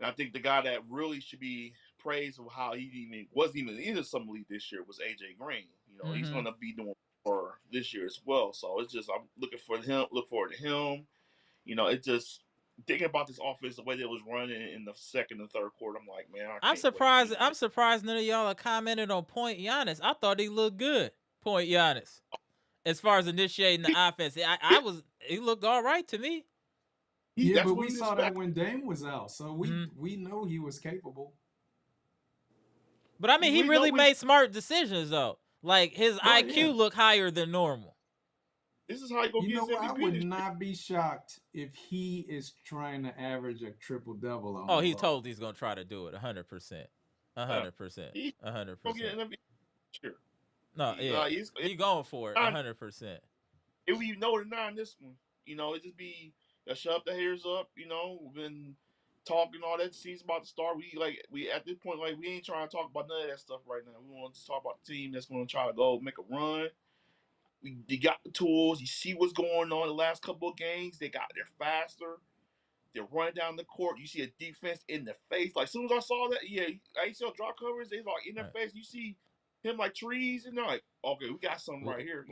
I think the guy that really should be praised for how he wasn't even in the summer league this year was AJ Green. He's
Mm-hmm.
going to be doing more this year as well. So it's just I'm looking for him. Look forward to him. It's just thinking about this offense the way that it was running in the second and third quarter. I'm like, man, I
I'm
can't wait to
surprised.
see
I'm surprised none of y'all are commenting on Point Giannis. I thought he looked good. Point Giannis, as far as initiating the offense, I was. He looked all right to me.
Yeah,
That's
but
what
we
we
saw
expect.
that when Dame was out, so
Mhm.
we know he was capable.
But I mean, he
We know
really
we.
made smart decisions though. Like his
Oh yeah.
IQ looked higher than normal.
This is how you go
You
get
know
his
what? I
MVP
would
this year.
not be shocked if he is trying to average a triple double on
Oh,
the
he
low.
told he's gonna try to do it 100%.
Yeah.
100%.
He's gonna get
100%.
an MVP this year.
No, yeah.
It's
He going for it
not.
100%.
If we know or not in this one, it just be a shove the haters up. We've been talking all that season about the start. We at this point we ain't trying to talk about none of that stuff right now. We want to talk about the team that's going to try to go make a run. You got the tools. You see what's going on the last couple of games. They're faster. They're running down the court. You see a defense in the face. Like as soon as I saw that, yeah, I ain't see drop covers. They like in their
Right.
face. You see him like trees, and they're like, okay, we got something right here.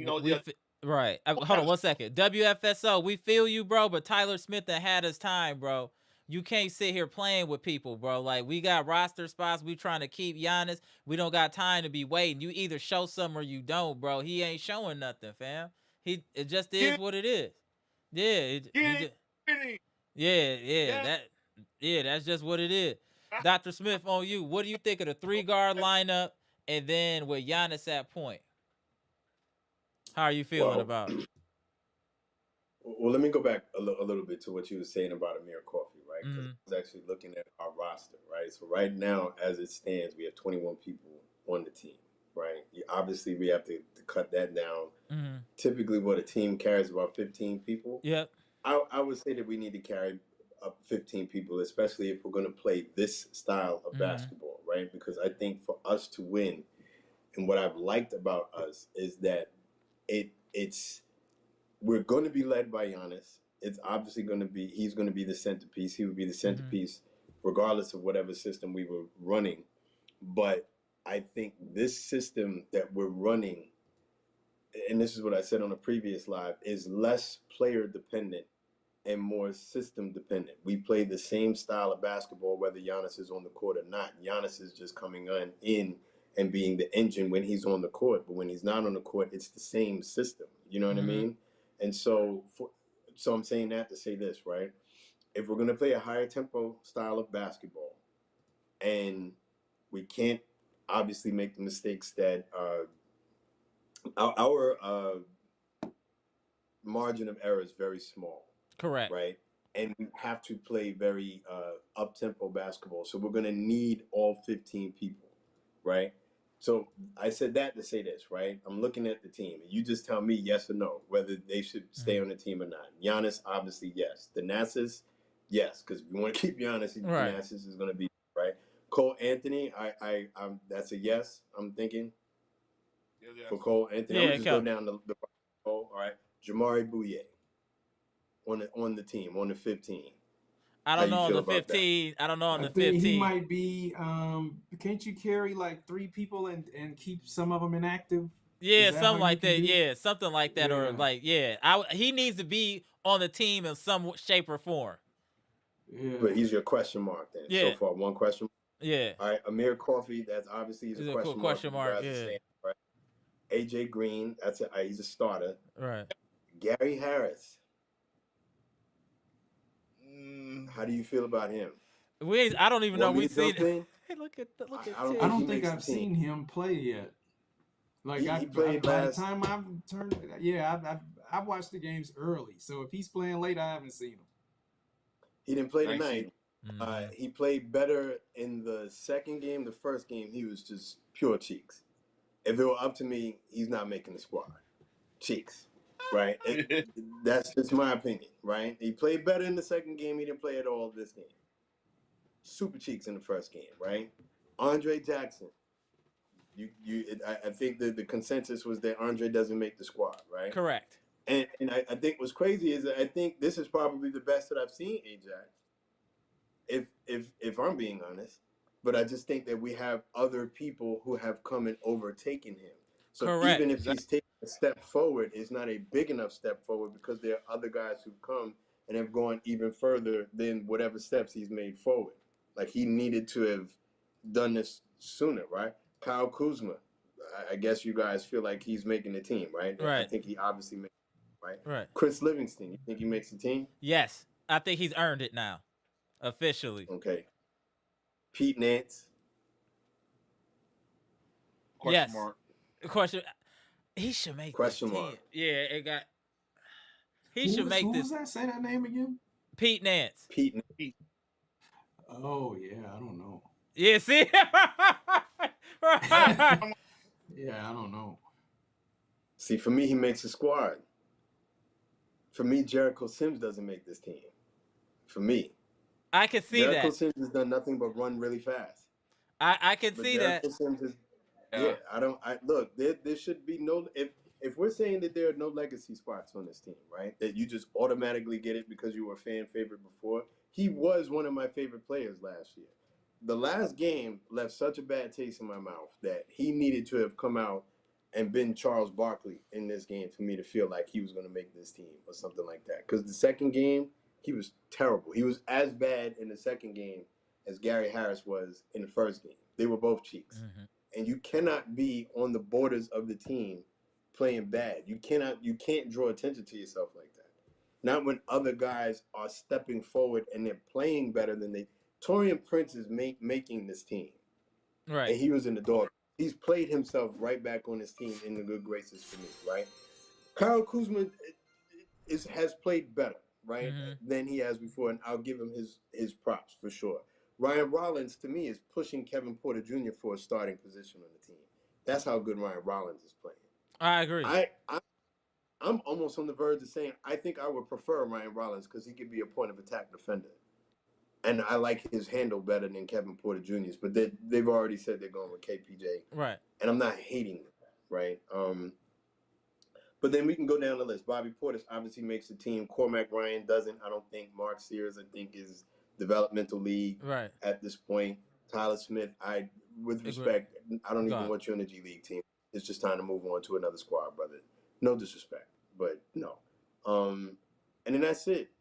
Right. Hold on 1 second. WFSO, we feel you, bro. But Tyler Smith that had his time, bro. You can't sit here playing with people, bro. Like we got roster spots. We trying to keep Giannis. We don't got time to be waiting. You either show some or you don't, bro. He ain't showing nothing, fam. It just is
get
what it is. Yeah, he
get
just
it.
yeah,
Yeah.
that's just what it is. Dr. Smith, on you. What do you think of the 3-guard lineup and then with Giannis at point? How are you feeling
Well,
about it?
well, let me go back a little bit to what you were saying about Amir Coffey, right? Because
Mm-hmm.
I was actually looking at our roster, right? So right now, as it stands, we have 21 people on the team, right? Obviously, we have to cut that down.
Mm-hmm.
Typically, what a team carries about 15 people.
Yep.
I would say that we need to carry up 15 people, especially if we're going to play this style of
Mm-hmm.
basketball, right? Because I think for us to win, and what I've liked about us is that it's we're going to be led by Giannis. It's obviously going to be he's going to be the centerpiece. He would be the centerpiece regardless of whatever system we were running. But I think this system that we're running, and this is what I said on a previous live, is less player dependent and more system dependent. We play the same style of basketball whether Giannis is on the court or not. Giannis is just coming in and being the engine when he's on the court, but when he's not on the court, it's the same system. You know what I mean? And so I'm saying that to say this, right? If we're going to play a higher tempo style of basketball and we can't obviously make the mistakes that our margin of error is very small.
Correct.
Right? And we have to play very up-tempo basketball. So we're going to need all 15 people, right? So I said that to say this, right? I'm looking at the team. You just tell me yes or no, whether they should stay on the team or not. Giannis, obviously, yes. Thanasis, yes, because if you want to keep Giannis,
Right.
Thanasis is going to be, right? Cole Anthony, that's a yes, I'm thinking.
Yes.
For Cole Anthony.
Yeah,
I'm just go down the all right. Jamari Bouye on the team, on the 15.
I
How
don't
you
know on
feel
the
about that?
15. I don't know on
I
the
think he
15.
might be. Can't you carry like 3 people and keep some of them inactive?
Yeah,
Is that how
something
you
like
can
that.
do?
Yeah, something like that. Or
Yeah,
like, yeah, he needs to be on the team in some shape or form.
yeah.
But he's your question mark then. So
Yeah,
far, one question.
yeah.
All right, Amir Coffey, that's obviously he's a
It's a cool
question mark.
question
You
mark.
guys are
Yeah,
saying, right? AJ Green, he's a starter.
right.
Gary Harris,
Mm,
how do you feel about him?
I don't even know.
Want me
We
to
seen.
jump in?
Hey, look at
I don't
I
think
Tig.
he
don't think
makes the
I've
team.
seen him play yet. Like
He played
by the
last.
time I've turned, I watched the games early. So if he's playing late, I haven't seen him.
He didn't play
nice
tonight.
Mhm.
He played better in the second game. The first game, he was just pure cheeks. If it were up to me, he's not making the squad. Cheeks, right? That's just my opinion, right? He played better in the second game. He didn't play at all this game. Super cheeks in the first game, right? Andre Jackson. I think that the consensus was that Andre doesn't make the squad, right?
Correct.
And I think what's crazy is that I think this is probably the best that I've seen Ajax. If I'm being honest, but I just think that we have other people who have come and overtaken him. So even
Correct.
if he's taking a step forward, it's not a big enough step forward because there are other guys who've come and have gone even further than whatever steps he's made forward. Like he needed to have done this sooner, right? Kyle Kuzma, I guess you guys feel like he's making the team, right? I
Right.
think he obviously makes it, right?
Right.
Chris Livingston, you think he makes the team?
Yes. I think he's earned it now, officially.
Okay. Pete Nance.
Question
Yes.
mark.
Question. He should make this
Question
team.
mark.
Yeah, it got. He
Who
should
was
make this.
that? Say that name again.
Pete Nance.
Pete Nance.
He-
Oh yeah, I don't know.
Yeah, see.
Yeah, I don't know.
See, for me, he makes a squad. For me, Jericho Sims doesn't make this team. For me,
I can see
Jericho
that.
Sims has done nothing but run really fast.
I can
But
see that.
Jericho Sims is,
yeah.
I look, there should be no, if we're saying that there are no legacy spots on this team, right? That you just automatically get it because you were a fan favorite before. He was one of my favorite players last year. The last game left such a bad taste in my mouth that he needed to have come out and been Charles Barkley in this game for me to feel like he was going to make this team or something like that. Because the second game, he was terrible. He was as bad in the second game as Gary Harris was in the first game. They were both cheeks.
Mm-hmm.
And you cannot be on the borders of the team playing bad. You can't draw attention to yourself like that. Not when other guys are stepping forward and they're playing better than they. Torian Prince is making this team,
Right.
and he was in the dog. He's played himself right back on his team in the good graces for me, right? Kyle Kuzma has played better, right, than he has before, and I'll give him his props for sure. Ryan Rollins, to me, is pushing Kevin Porter Jr. for a starting position on the team. That's how good Ryan Rollins is playing.
I agree.
I'm almost on the verge of saying I think I would prefer Ryan Rollins because he could be a point of attack defender. And I like his handle better than Kevin Porter Jr.'s, but they've already said they're going with KPJ.
Right.
And I'm not hating it, right? But then we can go down the list. Bobby Portis obviously makes the team. Cormac Ryan doesn't. I don't think. Mark Sears, I think, is developmental league
Right.
at this point. Tyler Smith, with respect, I don't even want you on the G League team. It's just time to move on to another squad, brother. No disrespect, but no. And then that's it.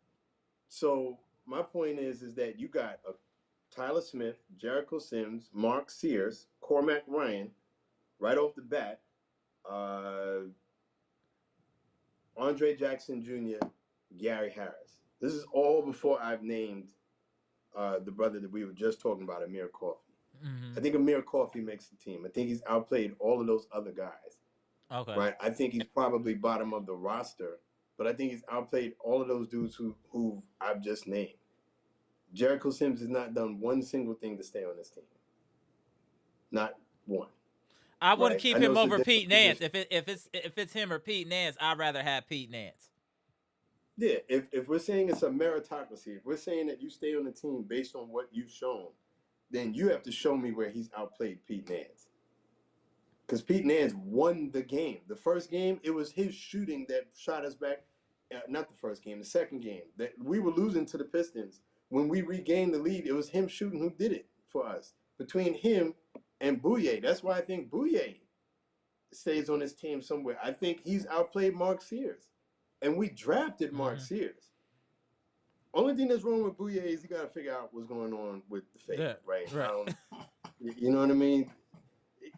So my point is that you got a Tyler Smith, Jericho Sims, Mark Sears, Cormac Ryan, right off the bat. Andre Jackson Jr., Gary Harris. This is all before I've named the brother that we were just talking about, Amir Coffey.
Mm-hmm.
I think Amir Coffey makes the team. I think he's outplayed all of those other guys.
Okay.
Right? I think he's probably bottom of the roster, but I think he's outplayed all of those dudes who I've just named. Jericho Sims has not done one single thing to stay on this team. Not one.
I wouldn't keep him over Pete Nance. If it's him or Pete Nance, I'd rather have Pete Nance.
Yeah, if we're saying it's a meritocracy, if we're saying that you stay on the team based on what you've shown, then you have to show me where he's outplayed Pete Nance. Because Pete Nance won the game. The first game, it was his shooting that shot us back. Not the first game, the second game. That we were losing to the Pistons. When we regained the lead, it was him shooting who did it for us. Between him and Bouye. That's why I think Bouye stays on his team somewhere. I think he's outplayed Mark Sears. And we drafted Mark Sears. Only thing that's wrong with Bouye is he got to figure out what's going on with the fade, right? You know what I mean?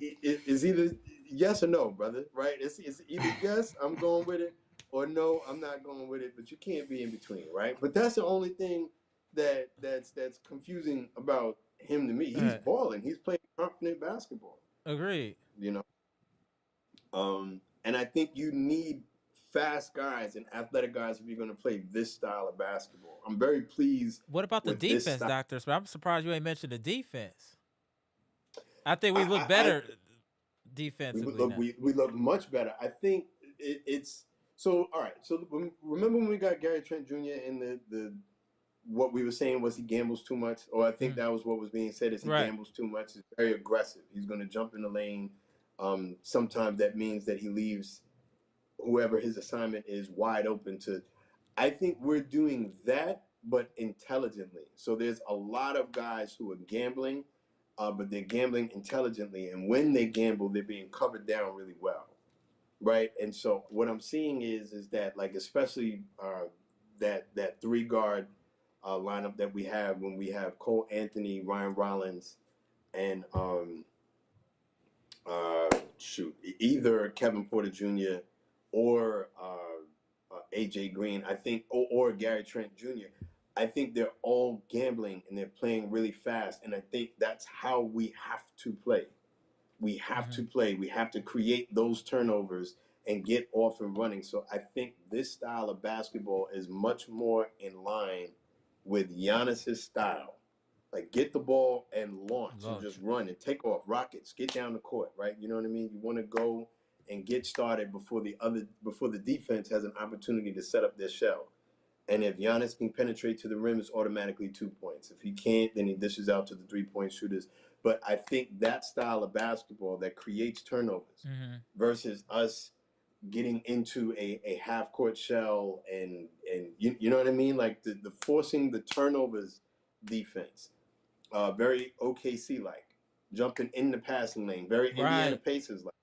It's either yes or no, brother, right? It's either yes, I'm going with it, or no, I'm not going with it, but you can't be in between, right? But that's the only thing that's confusing about him to me. He's balling. He's playing confident basketball.
Agreed.
You know? And I think you need fast guys and athletic guys if you're going to play this style of basketball. I'm very pleased.
What about the defense, Doctor? I'm surprised you ain't mentioned the defense. I think we look better defensively.
We look much better. I think it's so. All right. So remember when we got Gary Trent Jr. in the what we were saying was he gambles too much, or I think that was what was being said is he gambles too much. He's very aggressive. He's going to jump in the lane. Sometimes that means that he leaves whoever his assignment is wide open to. I think we're doing that, but intelligently. So there's a lot of guys who are gambling, but they're gambling intelligently. And when they gamble, they're being covered down really well, right? And so what I'm seeing is that, like, especially that three guard lineup that we have when we have Cole Anthony, Ryan Rollins, and either Kevin Porter Jr. or AJ Green, I think, or Gary Trent Jr. I think they're all gambling and they're playing really fast. And I think that's how we have to play. We have to play. We have to create those turnovers and get off and running. So I think this style of basketball is much more in line with Giannis's style. Like get the ball and launch and just run and take off. Rockets, get down the court, right? You know what I mean? You want to go and get started before the defense has an opportunity to set up their shell. And if Giannis can penetrate to the rim, it's automatically 2 points. If he can't, then he dishes out to the 3-point shooters. But I think that style of basketball that creates turnovers versus us getting into a half court shell and you know what I mean? Like the forcing the turnovers defense, very OKC like, jumping in the passing lane, very Indiana Pacers like.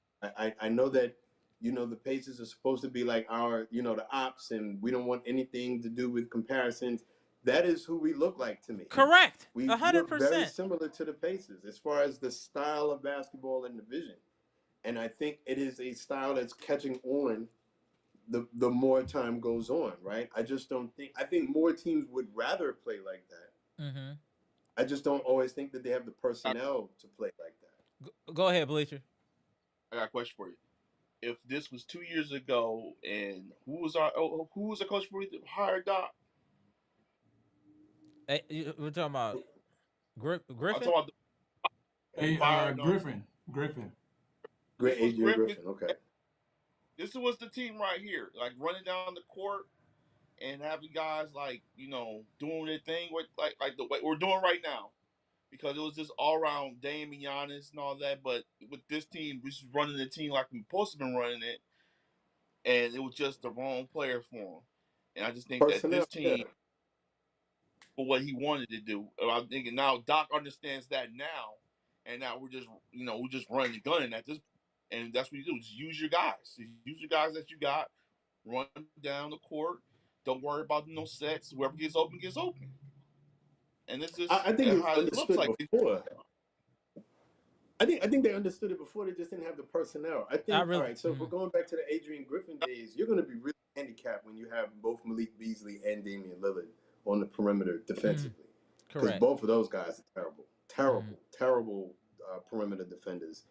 I know that the Pacers are supposed to be like our the ops, and we don't want anything to do with comparisons. That is who we look like to me.
Correct.
We look very
100%.
similar to the Pacers as far as the style of basketball and the vision. And I think it is a style that's catching on the more time goes on, right? I just don't think I think more teams would rather play like that. I just don't always think that they have the personnel to play like that.
Go ahead, Bleacher.
I got a question for you. If this was 2 years ago, and who was the coach for you hired Doc?
Hey, we're talking about
I'm
Griffin?
talking about
Hey,
fired
Griffin.
Great
This was
Adrian
Griffin.
Griffin, okay.
This was the team right here, like running down the court and having guys like doing their thing with like the way we're doing right now. Because it was just all around Dame and Giannis and all that. But with this team, we just running the team like we supposed to been running it, and it was just the wrong player for him. And I just think that
Personnel,
this
yeah.
team, for what he wanted to do, and I'm thinking now Doc understands that now, and now we're just running the gun at this, and that's what you do. Just use your guys, use your guys that you got, run down the court. Don't worry about no sets. Whoever gets open gets open, and it's just
I think it was
how it looks
understood
like.
before. I think they understood it before. They just didn't have the personnel. I think. All right. So if we're going back to the Adrian Griffin days, you're going to be really handicapped when you have both Malik Beasley and Damian Lillard on the perimeter defensively, because both of those guys are terrible perimeter defenders,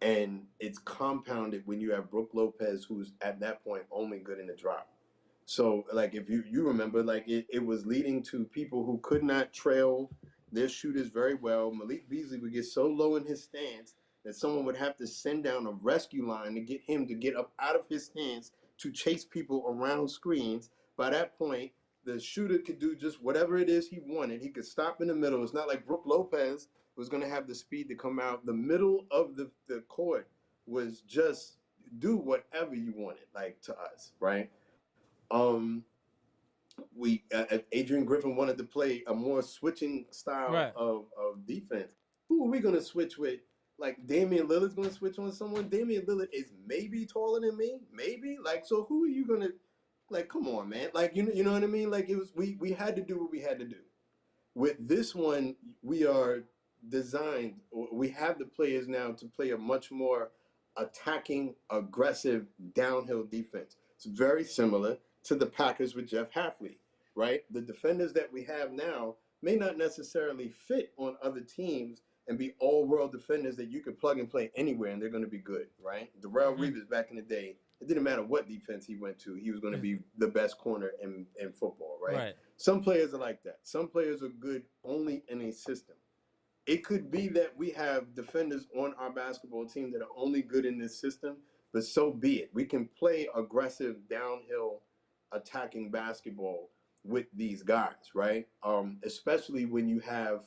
and it's compounded when you have Brook Lopez, who's at that point only good in the drop. So, like, if you remember, like, it was leading to people who could not trail their shooters very well. Malik Beasley would get so low in his stance that someone would have to send down a rescue line to get him to get up out of his stance to chase people around screens. By that point, the shooter could do just whatever it is he wanted. He could stop in the middle. It's not like Brook Lopez was going to have the speed to come out. The middle of the court was just do whatever you wanted, like, to us, right? We Adrian Griffin wanted to play a more switching style of defense. Who are we going to switch with? Like, Damian Lillard's going to switch on someone. Damian Lillard is maybe taller than me, maybe. Like, so who are you going to? Like, come on, man. Like, you know what I mean? Like, it was we had to do what we had to do. With this one, we are designed. We have the players now to play a much more attacking, aggressive downhill defense. It's very similar to the Packers with Jeff Hafley, right? The defenders that we have now may not necessarily fit on other teams and be all-world defenders that you could plug and play anywhere and they're going to be good, right? Darrell Reeves back in the day, it didn't matter what defense he went to, he was going to be the best corner in football, right? Some players are like that. Some players are good only in a system. It could be that we have defenders on our basketball team that are only good in this system, but so be it. We can play aggressive downhill attacking basketball with these guys, right? Especially when you have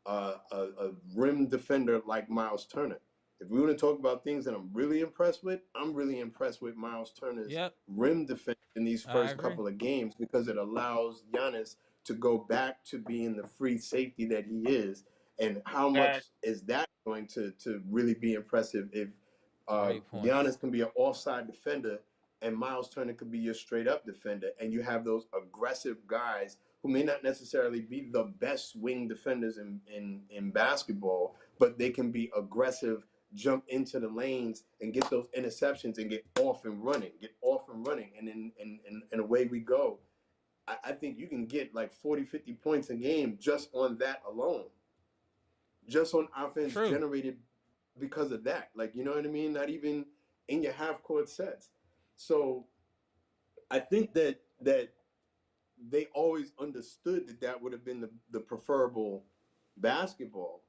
a rim defender like Miles Turner. If we want to talk about things that I'm really impressed with, I'm really impressed with Miles Turner's rim defense in these first couple of games, because it allows Giannis to go back to being the free safety that he is. And how much is that going to really be impressive if Giannis can be an offside defender and Miles Turner could be your straight up defender, and you have those aggressive guys who may not necessarily be the best wing defenders in basketball, but they can be aggressive, jump into the lanes and get those interceptions and get off and running, and away we go. I think you can get like 40, 50 points a game just on that alone, just on offense
True.
generated because of that. Like, you know what I mean? Not even in your half court sets. So I think that they always understood that that would have been the preferable basketball,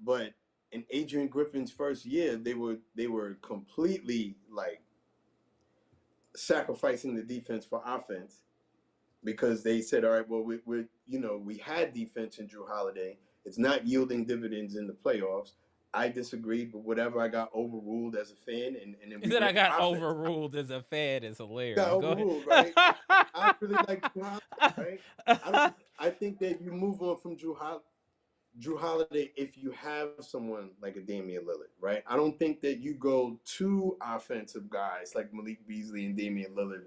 but in Adrian Griffin's first year, they were completely like sacrificing the defense for offense because they said, all right, well, we had defense in Drew Holiday. It's not yielding dividends in the playoffs. I disagreed, but whatever, I got overruled as a fan, and then
He
we
said I
went to
got
offense.
overruled as a fan. Is
Got
hilarious. Go ahead.
overruled, right? I really like Drew Holiday, right? I don't. I think that you move on from Drew Holiday if you have someone like a Damian Lillard, right? I don't think that you go two offensive guys like Malik Beasley and Damian Lillard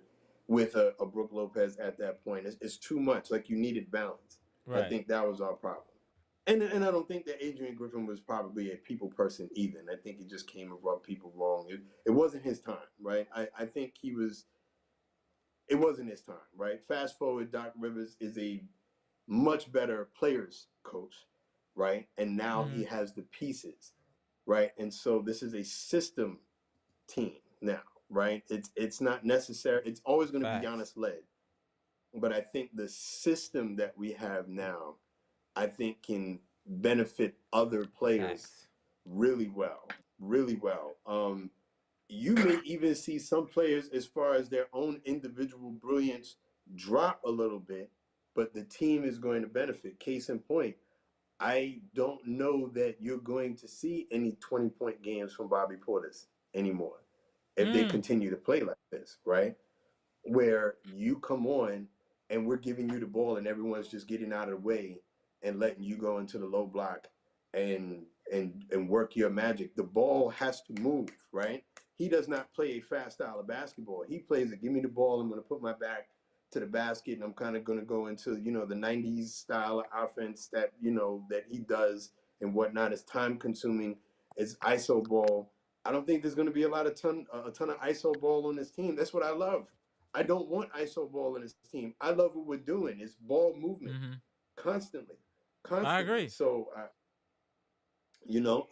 with a Brook Lopez at that point. It's too much. Like you needed balance. I
Right.
think that was our problem. And I don't think that Adrian Griffin was probably a people person either. And I think he just came and rubbed people wrong. It wasn't his time, right? I think it wasn't his time, right? Fast forward, Doc Rivers is a much better players coach, right? And now
Mm-hmm.
he has the pieces, right? And so this is a system team now, right? It's not necessary. It's always going to be
Facts.
Giannis led, but I think the system that we have now, I think can benefit other players
Facts.
really well, really well. You may even see some players, as far as their own individual brilliance, drop a little bit, but the team is going to benefit. Case in point, I don't know that you're going to see any 20-point games from Bobby Portis anymore if they
Mm.
continue to play like this, right? Where you come on and we're giving you the ball and everyone's just getting out of the way and letting you go into the low block and work your magic. The ball has to move, right? He does not play a fast style of basketball. He plays it, give me the ball, I'm going to put my back to the basket and I'm kind of going to go into, the 90s style of offense that, that he does and whatnot. It's time consuming. It's ISO ball. I don't think there's going to be a ton of ISO ball on this team. That's what I love. I don't want ISO ball in this team. I love what we're doing. It's ball movement
Mm-hmm.
constantly,
I
constantly.
agree.
So, you know,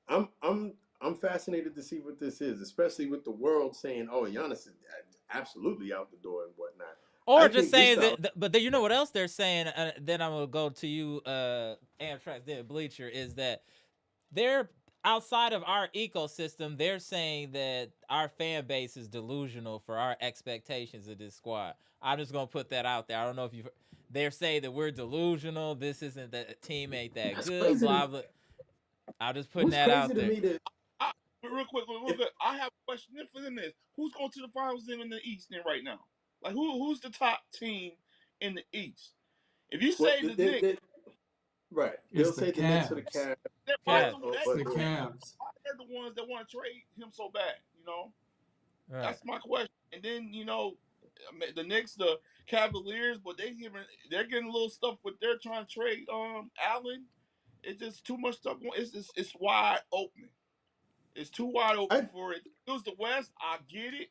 I'm I'm I'm fascinated to see what this is, especially with the world saying, "Oh, Giannis is absolutely out the door and whatnot."
Or
I
just
think this
saying
style.
that, but then you know what else they're saying? Then I'm gonna go to you, Amtrak, then Bleacher, is that they're outside of our ecosystem. They're saying that our fan base is delusional for our expectations of this squad. I'm just gonna put that out there. I don't know if you. They're saying that we're delusional. This isn't the team ain't that
That's
good.
crazy.
Blah blah. I'm just putting
What's
that
crazy
out
to
there.
me that
I, real quick, real
if
quick. I have a question for them is who's going to the finals in the East then right now? Like who's the top team in the East? If you
what
say the Knicks,
right,
It's
they'll
the
say the Knicks or the
Cavs.
Cavs,
why
or,
Cat.
the
or,
It's
or,
the
or
Cavs.
why they're the ones that want to trade him so bad?
Right.
That's my question. And then the Knicks, the Cavaliers, but they're getting a little stuff, but they're trying to trade Allen. It's just too much stuff. It's wide open. It's too wide open
I
for it. If it was the West, I get it.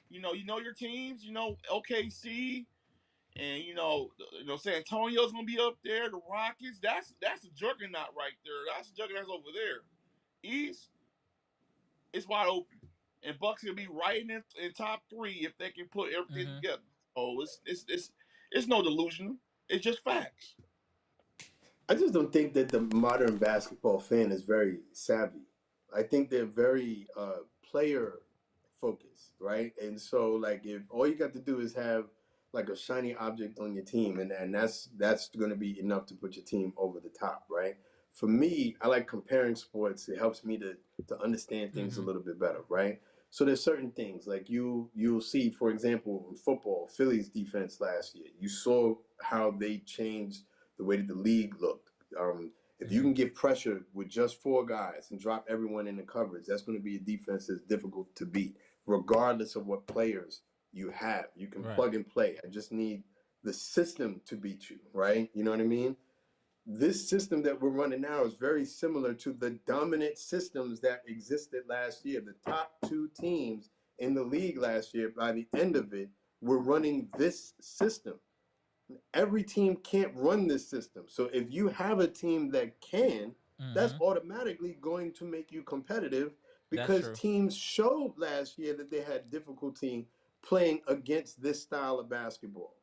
You know your teams. OKC, and San Antonio's gonna be up there. The Rockets. That's a juggernaut right there. That's a juggernaut over there. East, it's wide open, and Bucks gonna be right in top three if they can put everything
Mm-hmm.
together. Oh, it's no delusion. It's just facts.
I just don't think that the modern basketball fan is very savvy. I think they're very player focused, right? And so, like, if all you got to do is have like a shiny object on your team, and that's going to be enough to put your team over the top, right? For me, I like comparing sports. It helps me to understand things a
Mm-hmm.
little bit better, right? So there's certain things like you'll see, for example, in football, Philly's defense last year. You saw how they changed the way that the league looked. If you
Mm-hmm.
can get pressure with just four guys and drop everyone in the coverage, that's going to be a defense that's difficult to beat, regardless of what players you have. You can
Right.
plug and play. I just need the system to beat you, right? You know what I mean? This system that we're running now is very similar to the dominant systems that existed last year. The top two teams in the league last year, by the end of it, were running this system. Every team can't run this system. So if you have a team that can, that's
Mm-hmm.
automatically going to make you competitive
That's
because
true.
teams showed last year that they had difficulty playing against this style of basketball,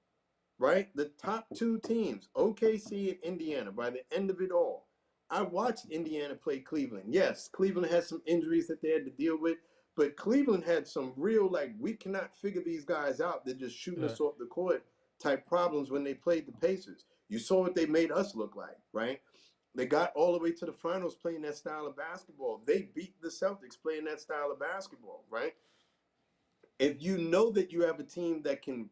right? The top two teams, OKC and Indiana, by the end of it all, I watched Indiana play Cleveland. Yes, Cleveland had some injuries that they had to deal with, but Cleveland had some real, like, we cannot figure these guys out. They're just shooting
Uh,
us off the court type problems when they played the Pacers. You saw what they made us look like, right? They got all the way to the finals playing that style of basketball. They beat the Celtics playing that style of basketball, right? If you know that you have a team that can,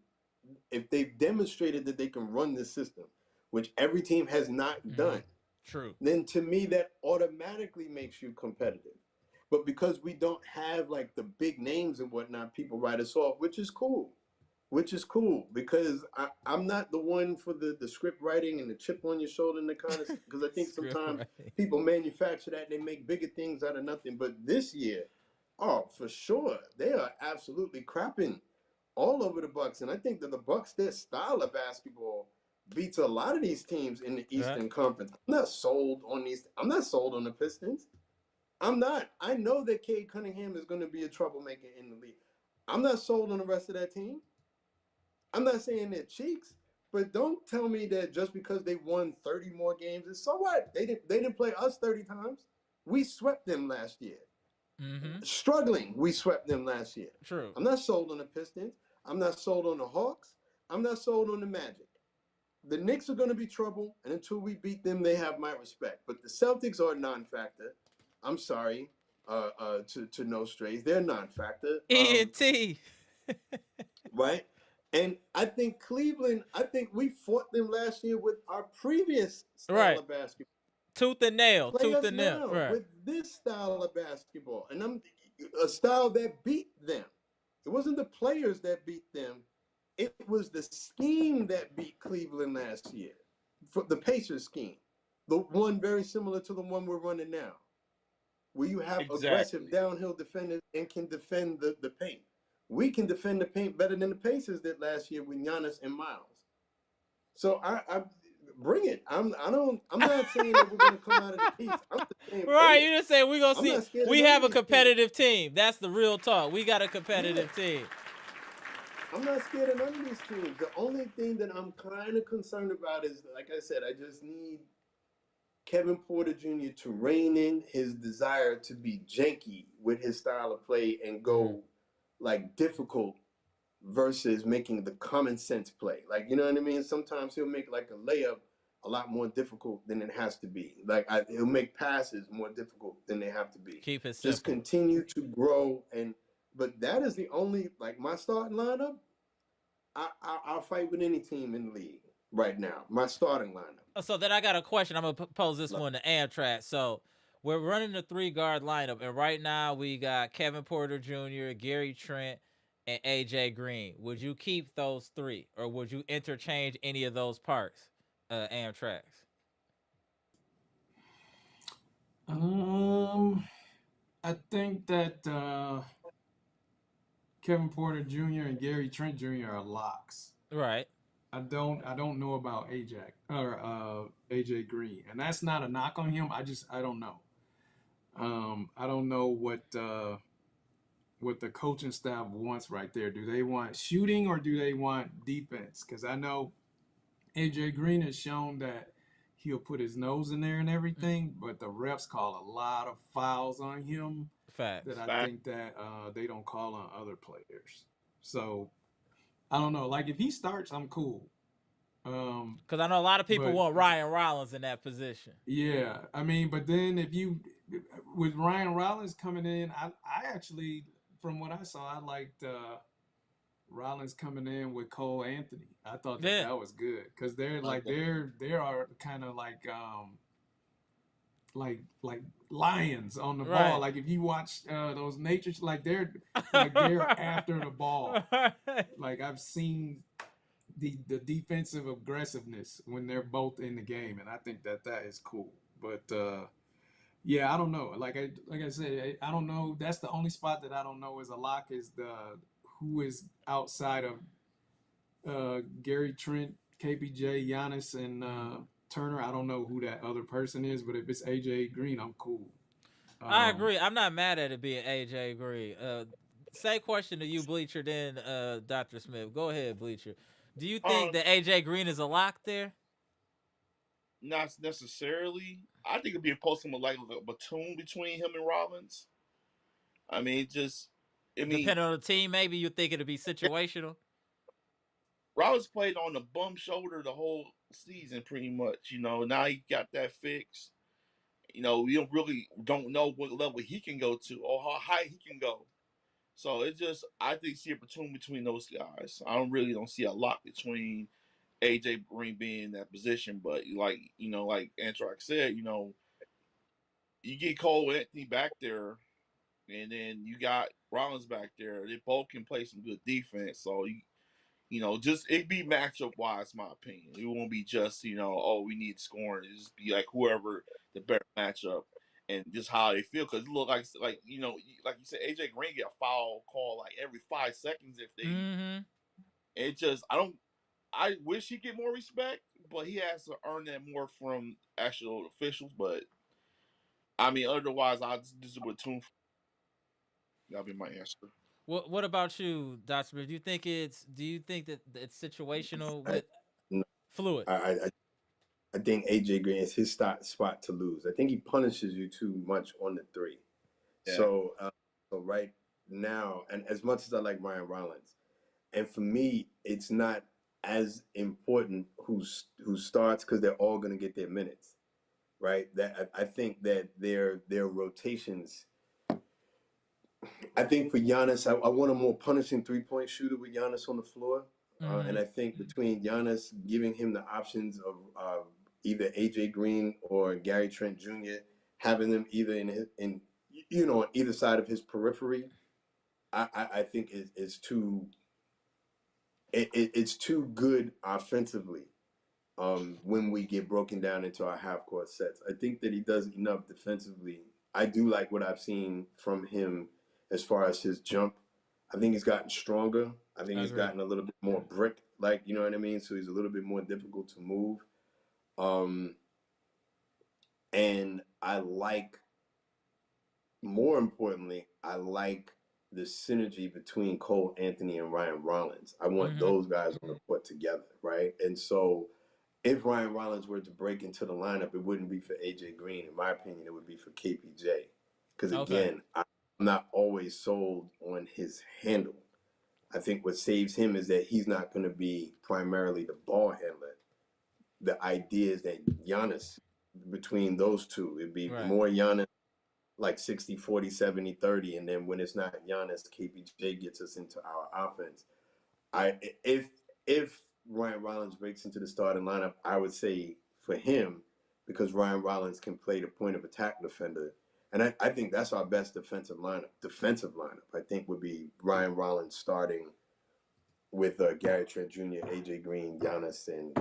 if they've demonstrated that they can run this system, which every team has not
mm-hmm.
done,
True.
then to me that automatically makes you competitive. But because we don't have like the big names and whatnot, people write us off, which is cool. Which is cool because I'm not the one for the script writing and the chip on your shoulder and the kind of, because I think
Script
sometimes
writing.
people manufacture that and they make bigger things out of nothing. But this year, oh, for sure, they are absolutely crapping all over the Bucks, and I think that the Bucks, their style of basketball beats a lot of these teams in the
Right.
Eastern Conference. I'm not sold on these. I'm not sold on the Pistons. I'm not. I know that Cade Cunningham is going to be a troublemaker in the league. I'm not sold on the rest of that team. I'm not saying they're cheeks, but don't tell me that just because they won 30 more games, and so what? They didn't play us 30 times. We swept them last year.
Mm-hmm.
Struggling, we swept them last year.
True.
I'm not sold on the Pistons. I'm not sold on the Hawks. I'm not sold on the Magic. The Knicks are going to be trouble, and until we beat them, they have my respect. But the Celtics are a non-factor. I'm sorry, to no strays, they're non-factor.
ENT.
Right? And I think Cleveland, I think we fought them last year with our previous style
Right.
of basketball.
Tooth and nail.
Play
Tooth
us
and nail.
now
Right.
with this style of basketball. And I'm a style that beat them. It wasn't the players that beat them. It was the scheme that beat Cleveland last year. For the Pacers scheme. The one very similar to the one we're running now. Where you have aggressive
Exactly.
downhill defenders and can defend the paint. We can defend the paint better than the Pacers did last year with Giannis and Miles. So I bring it. I'm not saying that we're gonna come out of the East. I'm just saying bring
Right.
it.
You just say we gonna
I'm
see.
not scared of
We
none
have
of
a
these teams.
competitive team. That's the real talk. We got a
Yeah,
competitive team.
I'm not scared of none of these teams. The only thing that I'm kind of concerned about is, like I said, I just need Kevin Porter Jr. to rein in his desire to be janky with his style of play and
Mm-hmm.
go like difficult versus making the common sense play. Like, you know what I mean? Sometimes he'll make like a layup a lot more difficult than it has to be. He'll make passes more difficult than they have to be.
Keep it
Just
simple.
continue to grow but that is the only, like, my starting lineup. I'll fight with any team in the league right now. My starting lineup.
So then I got a question. I'm gonna pose this
Like,
one to Amtrak. So we're running the 3 guard lineup, and right now we got Kevin Porter Jr., Gary Trent, and AJ Green. Would you keep those 3, or would you interchange any of those parts? Amtrak's.
Um, I think that Kevin Porter Jr. and Gary Trent Jr. are locks.
Right.
I don't know about Ajax or AJ Green, and that's not a knock on him. I don't know. I don't know what the coaching staff wants right there. Do they want shooting or do they want defense? Because I know AJ Green has shown that he'll put his nose in there and everything, but the refs call a lot of fouls on him that
Facts.
I
Fact.
think that they don't call on other players. So I don't know. Like if he starts, I'm cool.
Because I know a lot of people
But
want Ryan Rollins in that position.
yeah, I mean, but then if you with Ryan Rollins coming in, I actually from what I saw, I liked Rollins coming in with Cole Anthony. I thought that
Yeah.
that was good because they're
like
like
that.
they are kind of like lions on the ball.
Right.
Like if you watch those nature, like they're after the ball. Like I've seen the defensive aggressiveness when they're both in the game, and I think that that is cool. But yeah, I don't know. Like I said, I don't know. That's the only spot that I don't know is a lock is the who is outside of Gary Trent KPJ, Giannis, and Turner. I don't know who that other person is, but if it's AJ Green, I'm cool.
I agree. I'm not mad at it being AJ Green. Same question to you, Bleacher, then Dr. Smith. Go ahead, Bleacher. Do you think
Um,
that AJ Green is a lock there?
Not necessarily. I think it'd be supposed to be like a platoon between him and Rollins. I mean, just I mean,
Depending on the team, maybe you think it'll be situational.
Rollins played on the bum shoulder the whole season, pretty much. Now he got that fixed. We don't know what level he can go to or how high he can go. So it just I think see a platoon between those guys. I don't see a lock between AJ Green being in that position, but like Antrax said, you get Cole Anthony back there, and then you got Rollins back there. They both can play some good defense. So just it be matchup wise, my opinion. It won't be just oh we need scoring. It just be like whoever the better matchup and just how they feel. Because it look like you said, AJ Green get a foul call like every 5 seconds if they.
Mm-hmm.
It just I don't. I wish he get more respect, but he has to earn that more from actual officials. But I mean, otherwise, I just a platoon. That'll be my answer.
What about you, Dr. Smith? Do you think that it's situational
I,
with
no,
fluid?
I think AJ Green is his spot to lose. I think he punishes you too much on the three.
Yeah.
So right now, and as much as I like Ryan Rollins, and for me, it's not as important who starts because they're all going to get their minutes, right? That I think that their rotations. I think for Giannis, I want a more punishing 3-point shooter with Giannis on the floor,
Mm-hmm.
and I think between Giannis giving him the options of either AJ Green or Gary Trent Jr., having them either on either side of his periphery, I think is too it's too good offensively when we get broken down into our half court sets. I think that he does enough defensively. I do like what I've seen from him as far as his jump. I think he's gotten stronger. I think
I
he's
agree.
gotten a little bit more brick, like you know what I mean. So he's a little bit more difficult to move. Um, and I like, more importantly, I like the synergy between Cole Anthony and Ryan Rollins. I want
Mm-hmm.
those guys on the court together, right? And so if Ryan Rollins were to break into the lineup, it wouldn't be for AJ Green. In my opinion, it would be for KPJ. Because
Okay.
again, I'm not always sold on his handle. I think what saves him is that he's not going to be primarily the ball handler. The idea is that Giannis, between those two, it'd be
Right.
more Giannis like 60, 40, 70, 30. And then when it's not Giannis, KPJ gets us into our offense. I if Ryan Rollins breaks into the starting lineup, I would say for him, because Ryan Rollins can play the point of attack defender. And I think that's our best defensive lineup. Defensive lineup, I think, would be Ryan Rollins starting with Gary Trent Jr., AJ Green, Giannis, and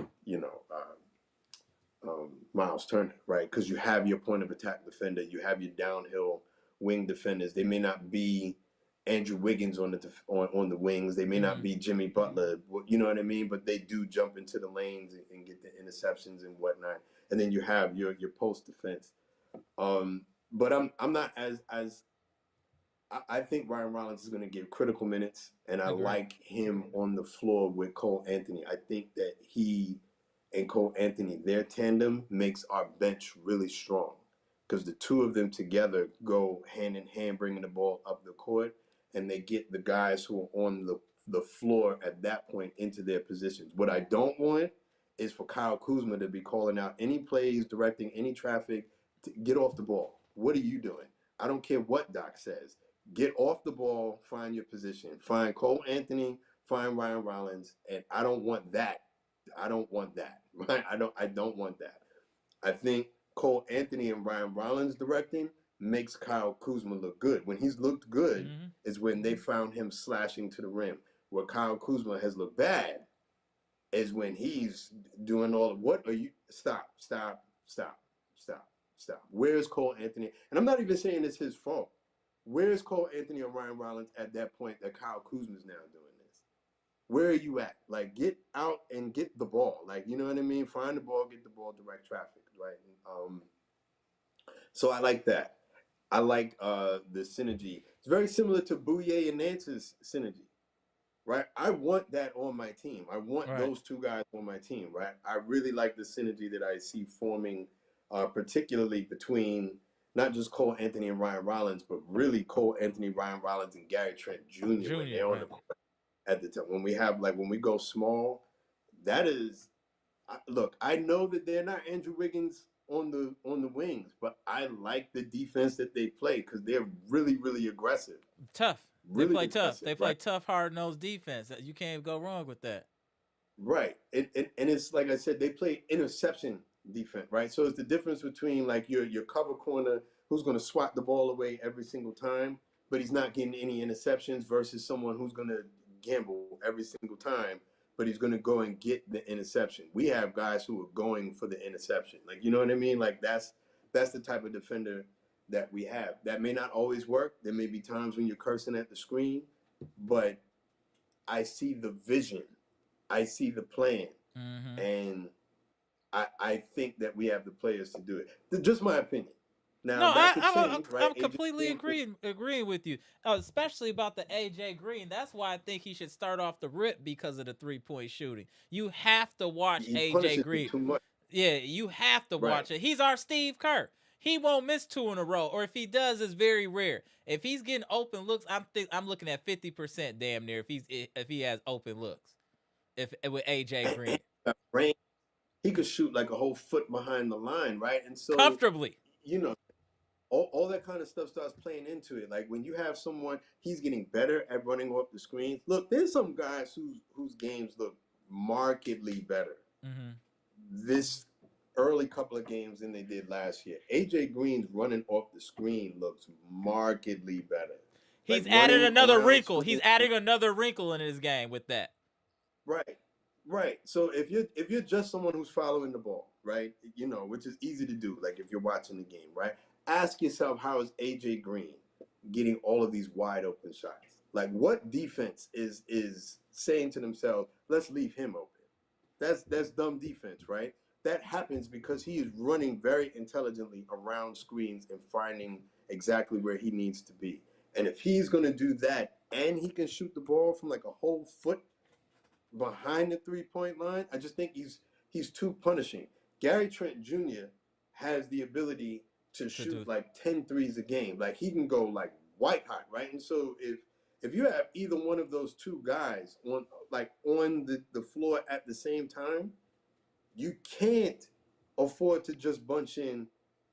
Miles Turner, right? Because you have your point of attack defender, you have your downhill wing defenders. They may not be Andrew Wiggins on the wings. They may not
Mm-hmm.
be Jimmy Butler. You know what I mean? But they do jump into the lanes and get the interceptions and whatnot. And then you have your post defense. But I'm not as I think Ryan Rollins is going to give critical minutes, and I
Agree.
like him on the floor with Cole Anthony. I think that he and Cole Anthony, their tandem makes our bench really strong because the two of them together go hand in hand, bringing the ball up the court, and they get the guys who are on the floor at that point into their positions. What I don't want is for Kyle Kuzma to be calling out any plays, directing any traffic, to get off the ball. What are you doing? I don't care what Doc says. Get off the ball, find your position. Find Cole Anthony, find Ryan Rollins, and I don't want that. I don't want that. Right? I don't want that. I think Cole Anthony and Ryan Rollins directing makes Kyle Kuzma look good. When he's looked good
Mm-hmm.
is when they found him slashing to the rim. Where Kyle Kuzma has looked bad is when he's doing all of what are you stop. Where's Cole Anthony? And I'm not even saying it's his fault. Where's Cole Anthony or Ryan Rollins at that point that Kyle Kuzma's now doing this? where are you at? Like, get out and get the ball. Like, you know what I mean? Find the ball, get the ball, direct traffic, right? So I like that. I like the synergy. It's very similar to Bouye and Nance's synergy, right? I want that on my team. I want
Right.
those two guys on my team, right? I really like the synergy that I see forming, particularly between not just Cole Anthony and Ryan Rollins, but really Cole Anthony, Ryan Rollins, and Gary Trent Jr. when
Junior,
they're on
right.
the court at the time. When we have like when we go small, that is look. I know that they're not Andrew Wiggins on the wings, but I like the defense that they play because they're really really aggressive,
Tough. They
really
play tough.
aggressive,
They play
right?
tough, hard nosed defense. You can't go wrong with that.
Right. And it's like I said, they play interception defense, right? So it's the difference between like your cover corner who's going to swat the ball away every single time, but he's not getting any interceptions versus someone who's going to gamble every single time, but he's going to go and get the interception. We have guys who are going for the interception. Like, you know what I mean? Like that's the type of defender that we have. That may not always work. There may be times when you're cursing at the screen, but I see the vision. I see the plan,
Mm-hmm.
and I think that we have the players to do it. Just my opinion. Now
No,
that could change, right?
I'm
AJ
completely
Green could,
agreeing with you, especially about the AJ Green. That's why I think he should start off the rip because of the 3-point shooting. You have to watch
he
AJ
punishes you
Green.
too much,
Yeah, you have to
right?
watch it. He's our Steve Kerr. He won't miss 2 in a row, or if he does, it's very rare. If he's getting open looks, I'm looking at 50% damn near if he has open looks. If with AJ
And
Green
range, he could shoot like a whole foot behind the line, right? And so,
comfortably.
you know, all that kind of stuff starts playing into it. Like when you have someone, he's getting better at running off the screens. Look, there's some guys whose games look markedly better
Mm-hmm.
this early couple of games than they did last year. AJ Green's running off the screen looks markedly better. Like
He's added
running
another
around
wrinkle. He's
screens.
adding another wrinkle in his game with that.
Right. Right. So if you're just someone who's following the ball, right? You know, which is easy to do, like if you're watching the game, right? Ask yourself, how is AJ Green getting all of these wide open shots? Like what defense is saying to themselves, let's leave him open? That's dumb defense, right? That happens because he is running very intelligently around screens and finding exactly where he needs to be. And if he's going to do that and he can shoot the ball from like a whole foot behind the 3-point line, I just think he's too punishing. Gary Trent Jr. has the ability to
To
shoot
do
like 10 threes a game. Like he can go like white hot, right? And so if you have either one of those two guys on the floor at the same time, you can't afford to just bunch in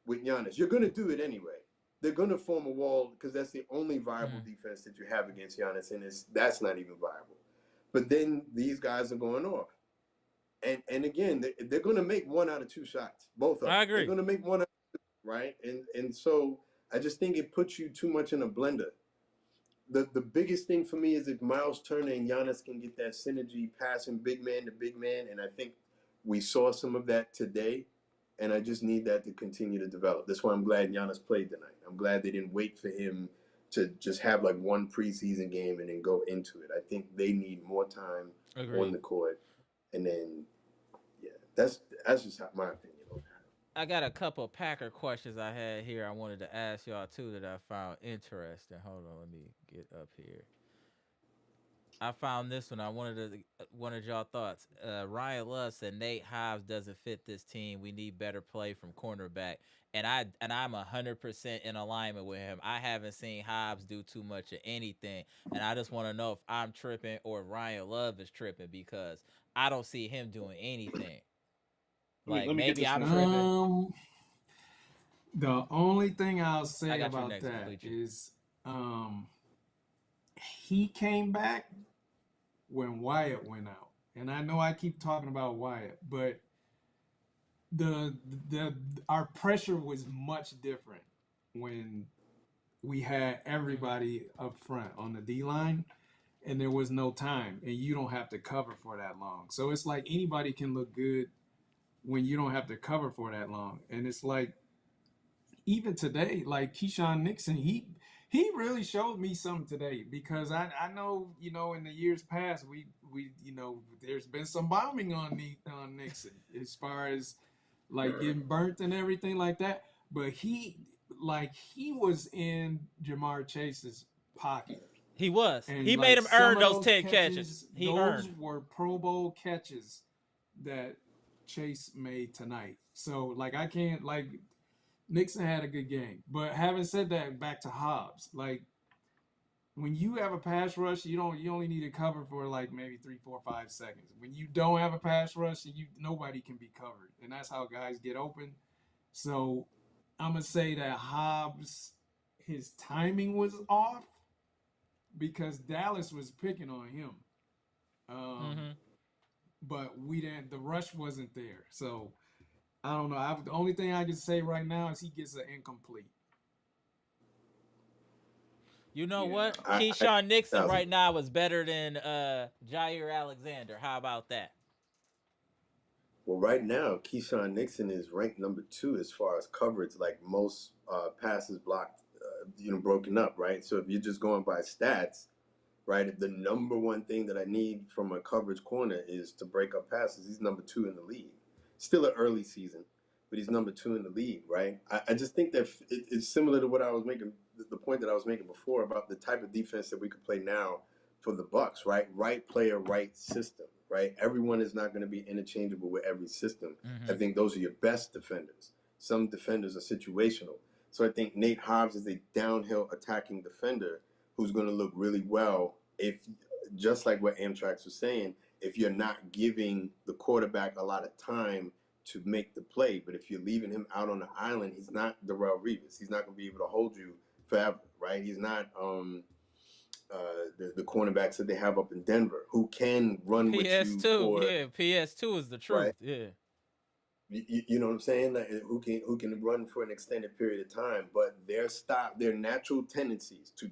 with Giannis. You're going to do it anyway. They're going to form a wall because that's the only viable defense that you have against Giannis, and that's not even viable. But then these guys are going off. And again, they're going to make 1 out of 2 shots, both of them.
I
They're
agree.
going to make 1 out of 2, right? And so I just think it puts you too much in a blender. The biggest thing for me is if Miles Turner and Giannis can get that synergy passing big man to big man, and I think we saw some of that today, and I just need that to continue to develop. That's why I'm glad Giannis played tonight. I'm glad they didn't wait for him to just have like one preseason game and then go into it. I think they need more time on
Agreed.
the court, and then yeah, that's just my opinion on
I got a couple Packer questions I had here I wanted to ask y'all too that I found interesting. Hold on, let me get up here. I found this one. I wanted y'all thoughts. Ryan Love said Nate Hobbs doesn't fit this team. We need better play from cornerback. I'm 100% in alignment with him. I haven't seen Hobbs do too much of anything, and I just want to know if I'm tripping or if Ryan Love is tripping because I don't see him doing anything. Like
let me get
maybe
this
I'm
one.
tripping.
The only thing I'll
I
say
got your
about
next one,
that
Bleachy.
is he came back when Wyatt went out. And I know I keep talking about Wyatt, but the our pressure was much different when we had everybody up front on the D line and there was no time and you don't have to cover for that long. So it's like anybody can look good when you don't have to cover for that long. And it's like even today, like Keyshawn Nixon, He really showed me something today because I know, in the years past we there's been some bombing on Nixon as far as like getting burnt and everything like that. But he was in Jamar Chase's pocket.
He was.
And
He made
like
him
some
earn
of
those
those
10 catches.
catches,
He
those
earned.
were Pro Bowl catches that Chase made tonight. So like I can't like Nixon had a good game. But having said that, back to Hobbs, like when you have a pass rush, you only need to cover for like maybe 3, 4, 5 seconds. When you don't have a pass rush, nobody can be covered, and that's how guys get open. So I'm gonna say that Hobbs, his timing was off because Dallas was picking on him. Um,
Mm-hmm.
but we didn't. The rush wasn't there, so I don't know. The only thing I can say right now is he gets an incomplete.
You know
Yeah,
what? Keyshawn Nixon
that was
right now is better than Jair Alexander. How about that?
well. Right now, Keyshawn Nixon is ranked number 2 as far as coverage, like most passes blocked, broken up. Right. So if you're just going by stats, right, the number one thing that I need from a coverage corner is to break up passes. He's number 2 in the league. Still an early season, but he's number 2 in the league, right? I just think that it's similar to what I was making, the point that I was making before about the type of defense that we could play now for the Bucks, right? Right player, right system, right? Everyone is not going to be interchangeable with every system. I
Mm-hmm.
think those are your best defenders. Some defenders are situational. So I think Nate Hobbs is a downhill attacking defender who's going to look really well if, just like what Amtrak's was saying, if you're not giving the quarterback a lot of time to make the play. But if you're leaving him out on the island, he's not Darrelle Revis. He's not going to be able to hold you forever, right? He's not the cornerbacks that they have up in Denver who can run with you
PS2,
for,
yeah, PS2 is the
right?
truth, yeah.
You know what I'm saying? Like, who can run for an extended period of time, but their natural tendencies to,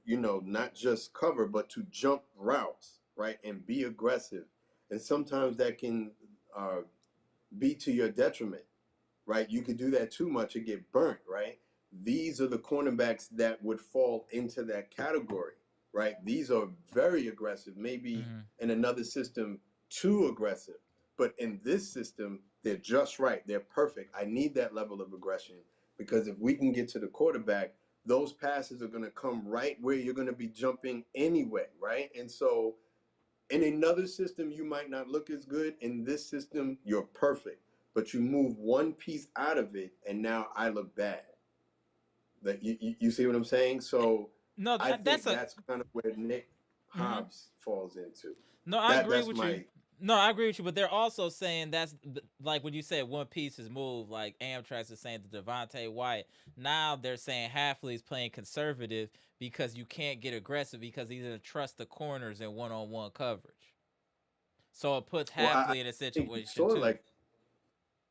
not just cover but to jump routes, right, and be aggressive, and sometimes that can uh, be to your detriment, right? You could do that too much and get burnt, right? These are the cornerbacks that would fall into that category, right? These are very aggressive, maybe
Mm-hmm.
in another system, too aggressive. But in this system, they're just right. They're perfect. I need that level of aggression because if we can get to the quarterback, those passes are going to come right where you're going to be jumping anyway, right? And so in another system, you might not look as good. In this system, you're perfect. But you move one piece out of it, and now I look bad. That you see what I'm saying? So
No,
I
that's
think
a.
that's kind of where Nick
Mm-hmm.
Hobbs falls into.
No, I
That
agree
that's
with you.
my
No, I agree with you, but they're also saying like when you said one piece is moved, like Amtrak is saying to Devontae White. Now they're saying Halfley's playing conservative because you can't get aggressive because he doesn't trust the corners in one-on-one coverage. So it puts
well. I
Halfley in a
think you
situation
saw it
too.
like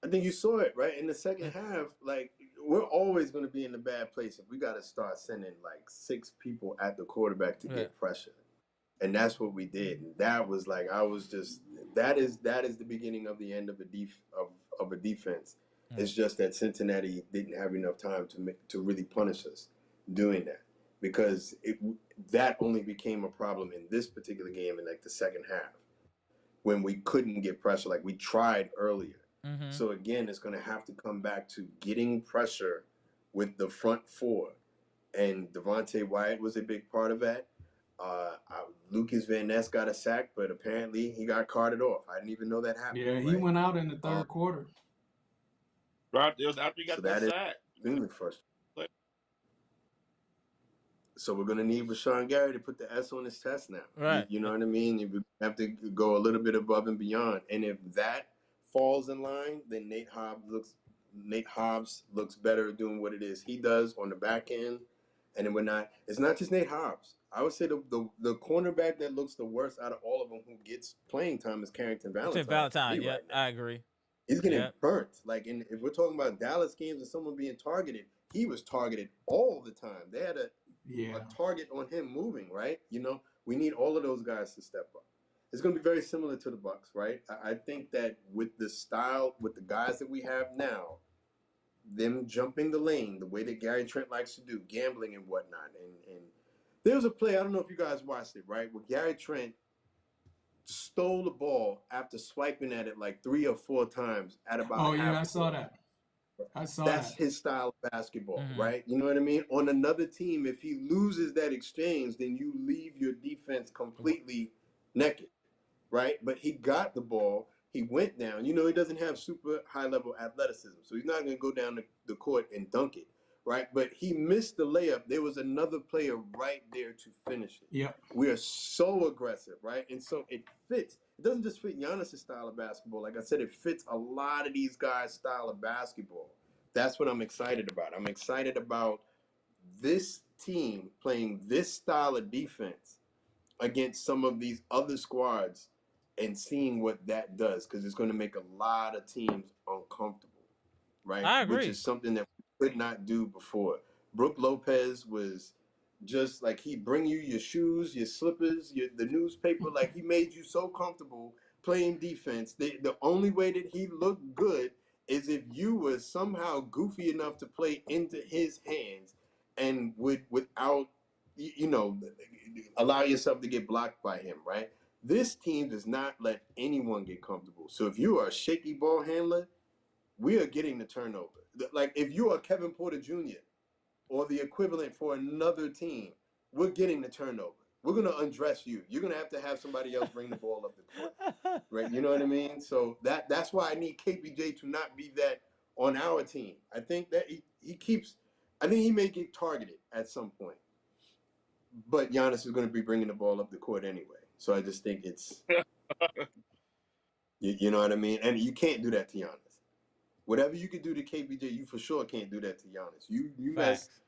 I think you saw it right in the second half. Like we're always going to be in a bad place if we got to start sending like 6 people at the quarterback to
Yeah.
get pressure. And that's what we did. And that was like I was just that is the beginning of the end of of a defense.
Mm.
It's just that Cincinnati didn't have enough time to really punish us doing that because that only became a problem in this particular game in like the second half when we couldn't get pressure like we tried earlier.
Mm-hmm.
So again, it's going to have to come back to getting pressure with the front 4, and Devontae Wyatt was a big part of that. Lucas Van Ness got a sack, but apparently he got carted off. I didn't even know that happened,
Yeah, he
right?
went out in the third quarter.
Right, it was after he
So
got that
that is
sack.
extremely frustrating. So we're going to need Rashaan Gary to put the S on his test now.
Right.
You know what I mean? You have to go a little bit above and beyond. And if that falls in line, then Nate Hobbs looks better doing what it is he does on the back end. And then it's not just Nate Hobbs. I would say the cornerback that looks the worst out of all of them who gets playing time is Carrington
Tim
Valentine for me
Valentine. Yep,
right now.
I agree.
He's getting
Yep.
burnt. Like, if we're talking about Dallas games and someone being targeted, he was targeted all the time. They had a
Yeah.
target on him moving, right? We need all of those guys to step up. It's going to be very similar to the Bucks, right? I think that with the style, with the guys that we have now, them jumping the lane the way that Gary Trent likes to do, gambling and whatnot. And there was a play, I don't know if you guys watched it, right? Where Gary Trent stole the ball after swiping at it like 3 or 4 times at about
Oh yeah,
half
I saw
court.
that. I saw
That's
that.
his style of basketball,
Mm-hmm.
right? You know what I mean? On another team, if he loses that exchange, then you leave your defense completely naked, right? But he got the ball. He went down. You know, he doesn't have super high level athleticism, so he's not going to go down the court and dunk it, right? But he missed the layup. There was another player right there to finish it.
Yep.
We are so aggressive, right? And so it fits. It doesn't just fit Giannis' style of basketball. Like I said, it fits a lot of these guys' style of basketball. That's what I'm excited about. I'm excited about this team playing this style of defense against some of these other squads and seeing what that does, because it's going to make a lot of teams uncomfortable, right?
I
Which
agree.
is something that we could not do before. Brooke Lopez was just like, he bring you your shoes, your slippers, the newspaper. Like, he made you so comfortable playing defense. The only way that he looked good is if you were somehow goofy enough to play into his hands and without allow yourself to get blocked by him, right? This team does not let anyone get comfortable. So if you are a shaky ball handler, we are getting the turnover. Like, if you are Kevin Porter Jr. or the equivalent for another team, we're getting the turnover. We're going to undress you. You're going to have somebody else bring the ball up the court, right? You know what I mean? So that's why I need KPJ to not be that on our team. I think that I think he may get targeted at some point. But Giannis is going to be bringing the ball up the court anyway. So I just think it's, you know what I mean? And you can't do that to Giannis. Whatever you could do to KBJ, you for sure can't do that to Giannis. You mess
Facts.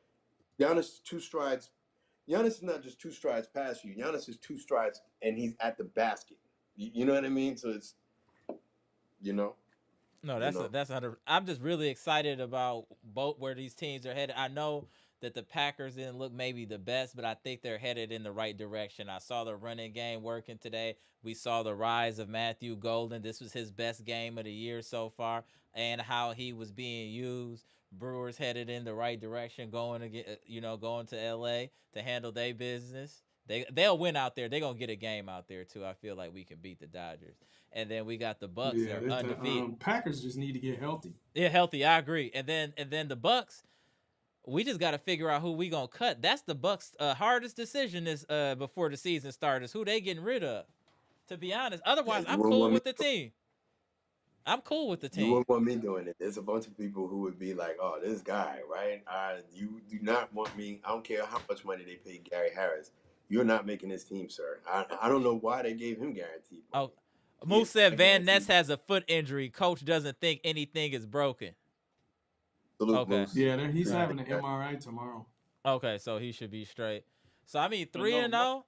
Giannis 2 strides. Giannis is not just 2 strides past you. Giannis is 2 strides and he's at the basket. You know what I mean? So it's, you know,
No,
you know.
that's 100. I'm just really excited about both where these teams are headed. I know that the Packers didn't look maybe the best, but I think they're headed in the right direction. I saw the running game working today. We saw the rise of Matthew Golden. This was his best game of the year so far, and how he was being used. Brewers headed in the right direction, going to get going to LA to handle their business. They'll win out there. They're gonna get a game out there too. I feel like we can beat the Dodgers. And then we got the Bucks.
Yeah,
They're
the
undefeated.
Packers just need to get healthy.
Yeah, healthy. I agree. And then the Bucks. We just got to figure out who we gonna cut. That's the Bucks' hardest decision is before the season starts. Is who they getting rid of. To be honest,
Yeah,
otherwise
you
I'm
wouldn't
cool
want me.
with the team. I'm cool with the
You
team.
wouldn't want me doing it. There's a bunch of people who would be like, "Oh, this guy, right? You do not want me. I don't care how much money they pay Gary Harris. You're not making this team, sir. I don't know why they gave him guaranteed
Oh,
money. He
Moose
is
said
not
Van Ness
guaranteed.
has a foot injury. Coach doesn't think anything is broken.
Salute,
Okay.
Moose.
Yeah, he's
All right.
having
Appreciate
an
that.
MRI tomorrow.
Okay, so he should be straight. So I mean,
So,
3-0.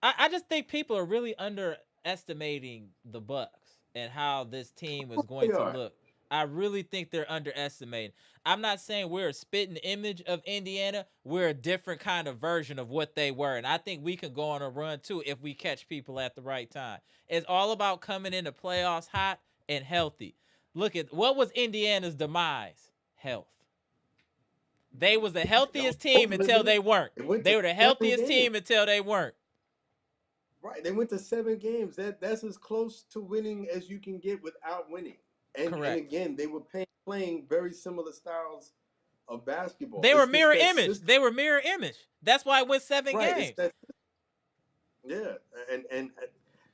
I just think people are really underestimating the Bucks and how this team is going
They
to
are.
look. I really think they're underestimating. I'm not saying we're a spitting image of Indiana. We're a different kind of version of what they were, and I think we can go on a run too if we catch people at the right time. It's all about coming into playoffs hot and healthy. Look at what was Indiana's demise? Health. They was the healthiest team until
Ultimately,
they weren't.
they went
They
to
were the
7
healthiest
games.
team until they weren't.
Right. They went to 7 games. That's as close to winning as you can get without winning. And
Correct.
again, they were playing very similar styles of basketball.
They were
It's
mirror
that
image.
system.
They were mirror image. That's why it went seven
Right. It's
games.
that. Yeah, and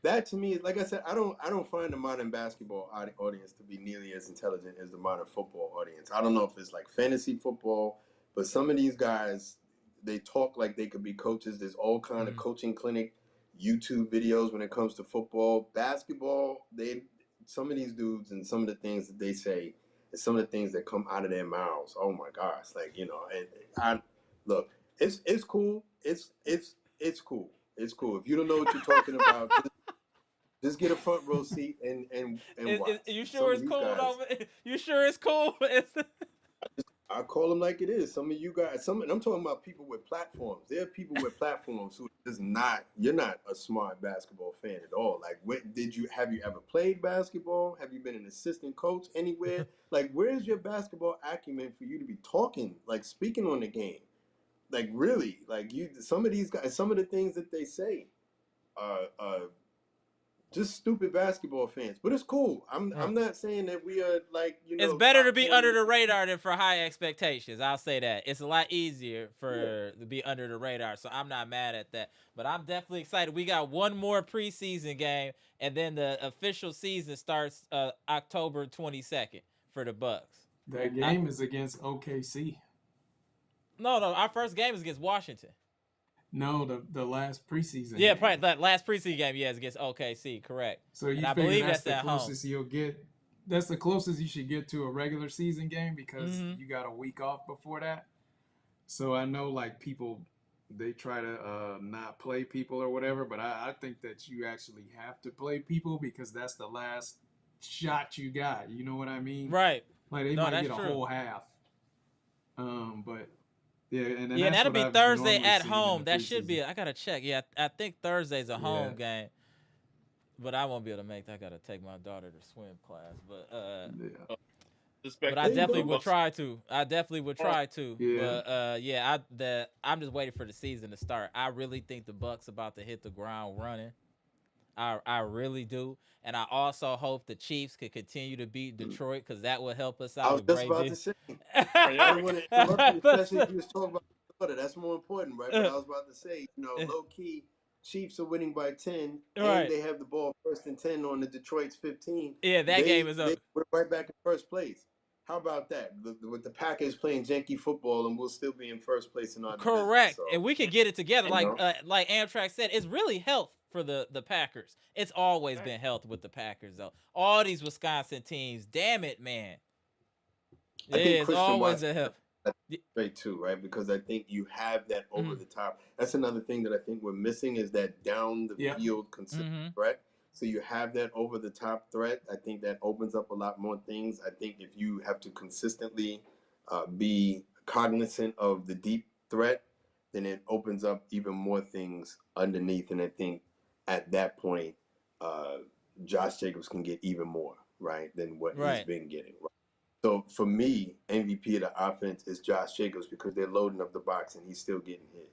that to me, like I said, I don't find the modern basketball audience to be nearly as intelligent as the modern football audience. I don't know if it's like fantasy football, but some of these guys, they talk like they could be coaches. There's all kind of
Mhm.
coaching clinic YouTube videos when it comes to football, basketball. Some of these dudes and some of the things that they say and some of the things that come out of their mouths. Oh my gosh, like and I look, it's cool. It's cool. It's cool. If you don't know what you're talking about, just get a front row seat and watch.
You sure
Some of
it's
these
cool
guys,
though? You sure it's cool?
I call them like it is. Some of you guys, and I'm talking about people with platforms. There are people with platforms who are just not. You're not a smart basketball fan at all. Like, have you ever played basketball? Have you been an assistant coach anywhere? Like, where's your basketball acumen for you to be talking, like speaking on the game? Like, really, like some of these guys, some of the things that they say are just stupid basketball fans. But it's cool. I'm not saying that we are like
It's better to
top
be
20.
under the radar than for high expectations. I'll say that. It's a lot easier to be under the radar, so I'm not mad at that. But I'm definitely excited. We got one more preseason game, and then the official season starts October 22nd for the Bucks.
That game is against OKC.
No, our first game is against Washington.
No, the last preseason.
Yeah,
game.
probably that last preseason game. Yeah, is against OKC. Correct.
So you
I
figure
believe
that's the
at home.
closest you'll get. That's the closest you should get to a regular season game because you got a week off before that. So I know like people, they try to not play people or whatever, but I think that you actually have to play people because that's the last shot you got. You know what I mean?
Right.
Like they
No,
might
that's
get a
true.
whole half. But yeah, and
Yeah,
that's
that'll
what
be
I've
Thursday
normally
at
seen in
home.
the
That should be.
preseason.
I gotta check. Yeah, I think Thursday's a home game, but I won't be able to make that. I gotta take my daughter to swim class. But I
There
you
definitely
go.
would try to.
Yeah.
But yeah, I'm just waiting for the season to start. I really think the Bucks about to hit the ground running. I really do, and I also hope the Chiefs could continue to beat Detroit because that would help us
I
out
was
a
just
great
about
deal.
to say. I didn't want to interrupt you, especially if you was talking about Florida. That's more important, right? But I was about to say, low key, Chiefs are winning by 10, and
Right.
they have the ball 1st and 10 on the Detroit's 15.
Yeah, that game is
They
up.
were right back in first place. How about that? With the Packers playing janky football, and we'll still be in first place in our division.
Correct,
So,
and we could get it together.
you know,
Like Amtrak said, it's really health for the Packers. It's always been health with the Packers though. All these Wisconsin teams, damn it, man. Yeah,
I think
it's
Christian
always
Watson
a health.
great too, right? Because I think you have that over the top. That's another thing that I think we're missing is that down the field consistent threat. So you have that over the top threat. I think that opens up a lot more things. I think if you have to consistently be cognizant of the deep threat, then it opens up even more things underneath. And I think at that point, Josh Jacobs can get even more, right, than what he's been getting. Right? So for me, MVP of the offense is Josh Jacobs because they're loading up the box and he's still getting his.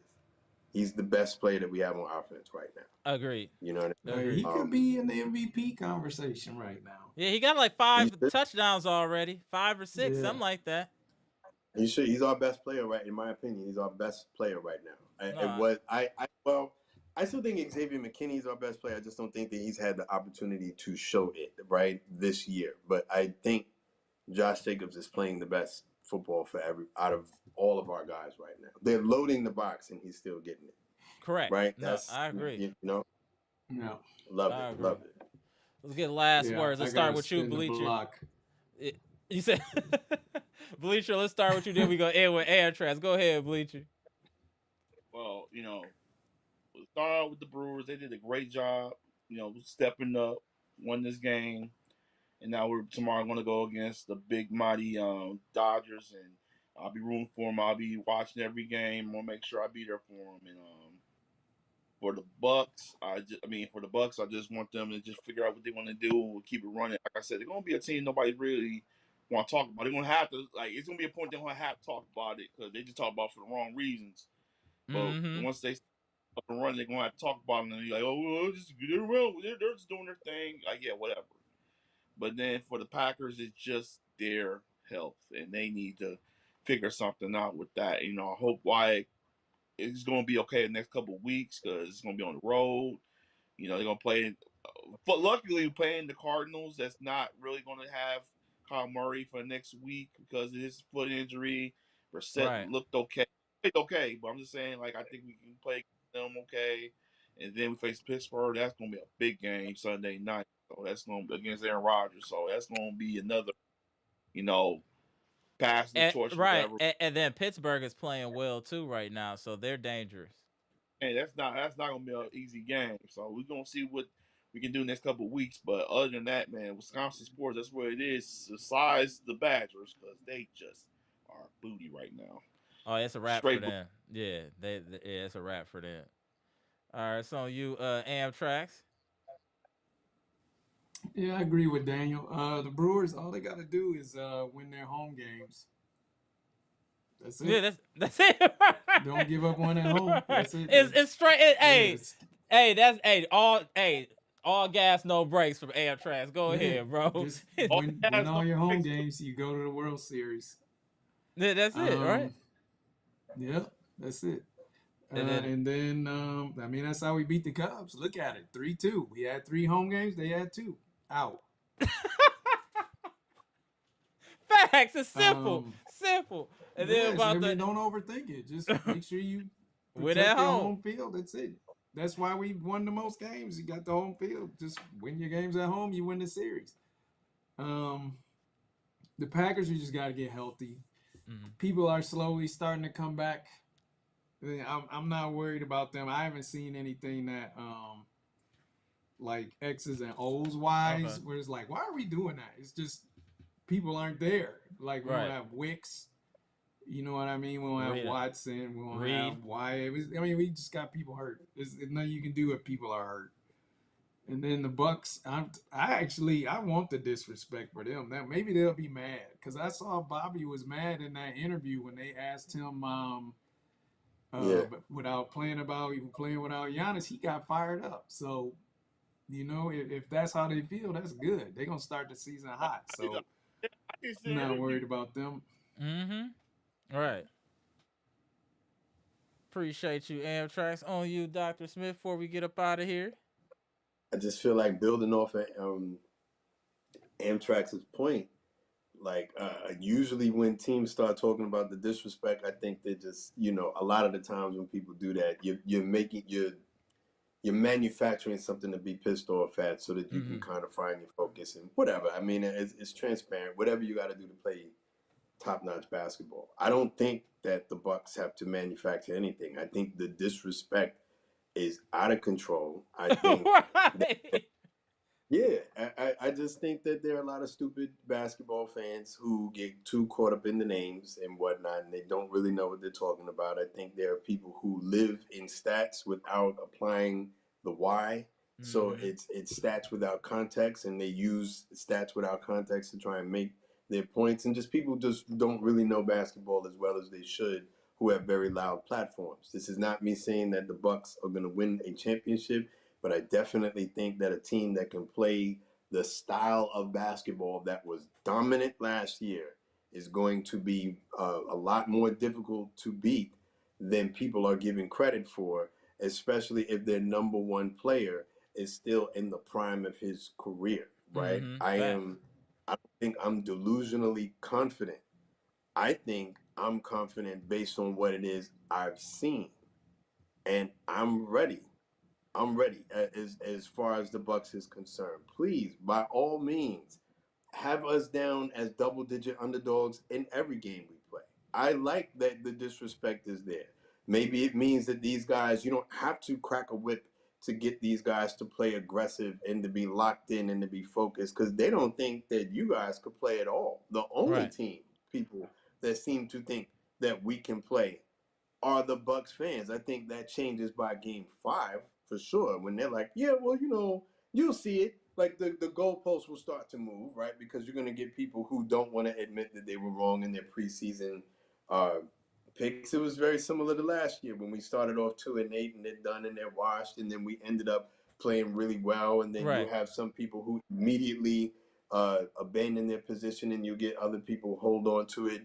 He's the best player that we have on offense right now.
Agreed.
You know what I mean?
He could be in the MVP conversation right now.
Yeah, he got like 5 touchdowns already, 5 or 6, something like that.
He should. He's our best player, right? In my opinion, he's our best player right now. I still think Xavier McKinney is our best player. I just don't think that he's had the opportunity to show it right this year. But I think Josh Jacobs is playing the best football out of all of our guys right now. They're loading the box and he's still getting it.
Correct.
Right?
I agree.
No.
Love it.
Let's get last words. Let's start with you, Bleacher. You said Bleacher, let's start with you, then we go end with Air Tracks. Go ahead, Bleacher.
Well, we'll start out with the Brewers. They did a great job, stepping up, won this game. And now we're tomorrow going to go against the big mighty Dodgers, and I'll be rooting for them. I'll be watching every game. I'm gonna make sure I be there for them. And for the Bucks, I just want them to just figure out what they want to do. We'll keep it running. Like I said, they're gonna be a team nobody really want to talk about. They're gonna have to it's gonna be a point they're gonna have to talk about it because they just talk about it for the wrong reasons. But once they up and running, they're gonna have to talk about it, and you're like, oh, well, they're just doing their thing. Like, yeah, whatever. But then for the Packers, it's just their health, and they need to figure something out with that. I hope Wyatt is going to be okay the next couple of weeks because it's going to be on the road. They're going to play. But luckily, playing the Cardinals, that's not really going to have Kyle Murray for next week because of his foot injury. Brissett looked okay. Played okay, but I'm just saying, I think we can play them okay. And then we face Pittsburgh. That's going to be a big game Sunday night. So that's going to be against Aaron Rodgers. So that's going to be another, pass the torch.
Right. And then Pittsburgh is playing well too right now, so they're dangerous.
And that's not going to be an easy game. So we're going to see what we can do next couple of weeks. But other than that, man, Wisconsin sports, that's what it is. Besides the Badgers, because they just are booty right now.
Oh, it's a wrap for
Straight
them. Yeah, yeah, it's a wrap for them. All right, so you Amtrak's.
Yeah, I agree with Daniel. The Brewers, all they got to do is win their home games. That's
Yeah,
it.
that's it.
Don't give up one at home.
Right.
That's it.
It's straight.
Yeah,
Hey, that's all gas, no brakes from Amtrak's. Go
yeah.
ahead, bro.
Just
all
win
gas, no
all your home
brakes.
games. You go to the World Series.
That's it, right?
Um, yeah, that's it.
And then
And then I mean that's how we beat the Cubs. Look at it, 3-2. We had 3 home games. They had 2 out.
facts. It's simple,
Um,
simple. And then
yeah, so, I
about
mean,
the
don't overthink it. Just make sure you
win at
protect your
home.
home field. That's it. That's why we won the most games. You got the home field. Just win your games at home. You win the series. Um, the Packers, you just got to get healthy.
Mhm.
People are slowly starting to come back. I'm not worried about them. I haven't seen anything that like X's and O's
Okay,
wise, where it's like, why are we doing that? It's just people aren't there. Like we don't
right.
have Wicks. You know what I mean? We don't have
Read,
Watson. We don't
read.
have Wyatt. I mean, we just got people hurt. There's nothing you can do if people are hurt. And then the Bucks, I want the disrespect for them. Now maybe they'll be mad because I saw Bobby was mad in that interview when they asked him,
Yeah.
but without playing about even playing without Giannis, he got fired up. So if that's how they feel, that's good. They're gonna start the season hot. So
I can see
I'm
an
not
interview.
worried about them.
Mm-hmm. Right. Appreciate you, Amtrak's. On you, Dr. Smith. Before we get up out of here.
I just feel like building off of Amtrak's point, like usually when teams start talking about the disrespect, I think they just, a lot of the times when people do that, you're manufacturing something to be pissed off at so that you can
Mm-hmm.
kind of find your focus and whatever. I mean, it's transparent. Whatever you got to do to play top-notch basketball. I don't think that the Bucks have to manufacture anything. I think the disrespect is out of control. I think that,
right.
yeah, I just think that there are a lot of stupid basketball fans who get too caught up in the names and whatnot, and they don't really know what they're talking about. I think there are people who live in stats without applying the why. So
Mm-hmm.
it's stats without context, and they use stats without context to try and make their points. And just people just don't really know basketball as well as they should, who have very loud platforms. This is not me saying that the Bucks are going to win a championship, but I definitely think that a team that can play the style of basketball that was dominant last year is going to be a lot more difficult to beat than people are giving credit for, especially if their number one player is still in the prime of his career, right?
Mm-hmm. Facts.
I don't think I'm delusionally confident. I think I'm confident based on what it is I've seen, and I'm ready. I'm ready as far as the Bucks is concerned. Please, by all means, have us down as double digit underdogs in every game we play. I like that the disrespect is there. Maybe it means that these guys, you don't have to crack a whip to get these guys to play aggressive and to be locked in and to be focused because they don't think that you guys could play at all. The only
Right.
team, people that seem to think that we can play are the Bucks fans. I think that changes by game 5 for sure. When they're like, yeah, well, you'll see it. Like the goalposts will start to move, right? Because you're going to get people who don't want to admit that they were wrong in their preseason uh, picks. It was very similar to last year when we started off 2-8 and they're done and they're washed, and then we ended up playing really well. And then you
Right.
have some people who immediately abandon their position, and you get other people who hold on to it.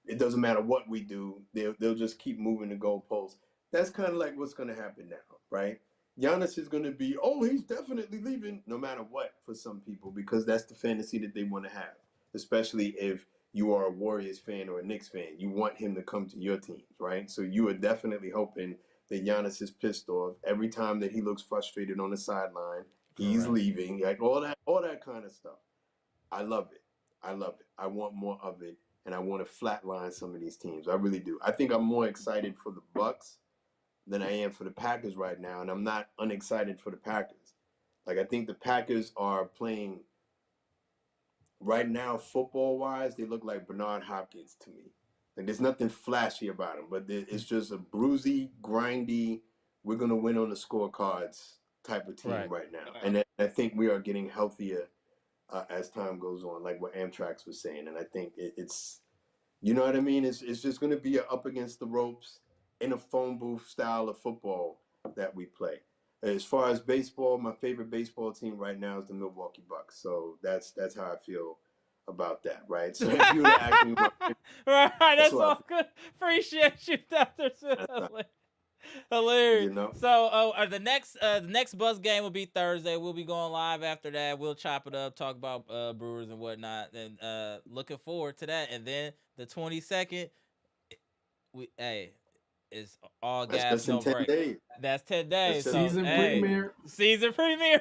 It doesn't matter what we do; they'll just keep moving the goalposts. That's kind of like what's going to happen now, right? Giannis is going to be, oh, he's definitely leaving, no matter what, for some people, because that's the fantasy that they want to have. Especially if you are a Warriors fan or a Knicks fan, you want him to come to your teams, right? So you are definitely hoping that Giannis is pissed off every time that he looks frustrated on the sideline. He's
Correct.
leaving, like all that kind of stuff. I love it. I love it. I want more of it, and I want to flatline some of these teams. I really do. I think I'm more excited for the Bucks than I am for the Packers right now, and I'm not unexcited for the Packers. Like I think the Packers are playing right now, football wise, they look like Bernard Hopkins to me. Like there's nothing flashy about them, but it's just a bruisey, grindy. We're gonna win on the scorecards type of team right now, and I think we are getting healthier as time goes on, like what Amtrak's was saying, and I think it's you know what I mean. It's just gonna be a up against the ropes in a phone booth style of football that we play. As far as baseball, my favorite baseball team right now is the Milwaukee Bucks. So that's how I feel about that, right? So if you were to ask me,
right, that's
how I
all
feel.
good. Appreciate you, Dr. Hilarious.
You know,
So the next Bucks game will be Thursday. We'll be going live after that. We'll chop it up, talk about Brewers and whatnot, and looking forward to that. And then the 22nd, it's all
that's
gas,
in
no
10
break.
days.
That's 10
That's
days.
just,
So
Season
hey,
premiere.
season premiere.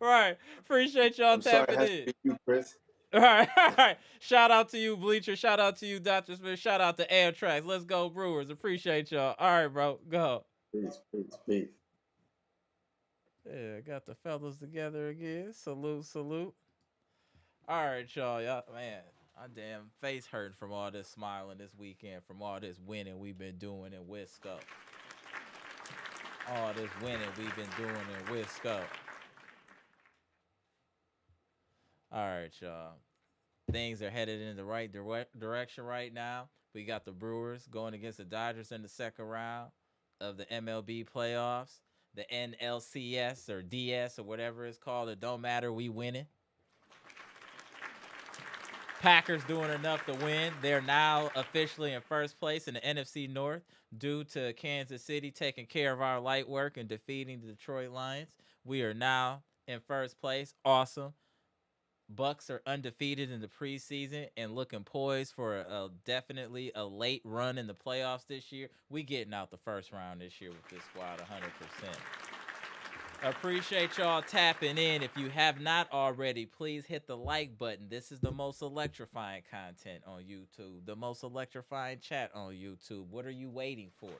Right. Appreciate y'all
I'm sorry it
tapping
has
in.
to be you, Chris.
All right. Shout out to you, Bleacher. Shout out to you, Dr. Smith. Shout out to Amtrak. Let's go, Brewers. Appreciate y'all. All right, bro. Go.
Peace.
Yeah, got the fellas together again. Salute. All right, y'all. Man, my damn face hurting from all this smiling this weekend, from all this winning we've been doing in Wisco. All this winning we've been doing in Wisco. All right, y'all. Things are headed in the right direction right now. We got the Brewers going against the Dodgers in the second round of the MLB playoffs. The NLCS or DS or whatever it's called. It don't matter. We winning. Packers doing enough to win. They're now officially in first place in the NFC North due to Kansas City taking care of our light work and defeating the Detroit Lions. We are now in first place. Awesome. Bucks are undefeated in the preseason and looking poised for definitely a late run in the playoffs this year. We getting out the first round this year with this squad 100%. Appreciate y'all tapping in. If you have not already, please hit the like button. This is the most electrifying content on YouTube, the most electrifying chat on YouTube. What are you waiting for?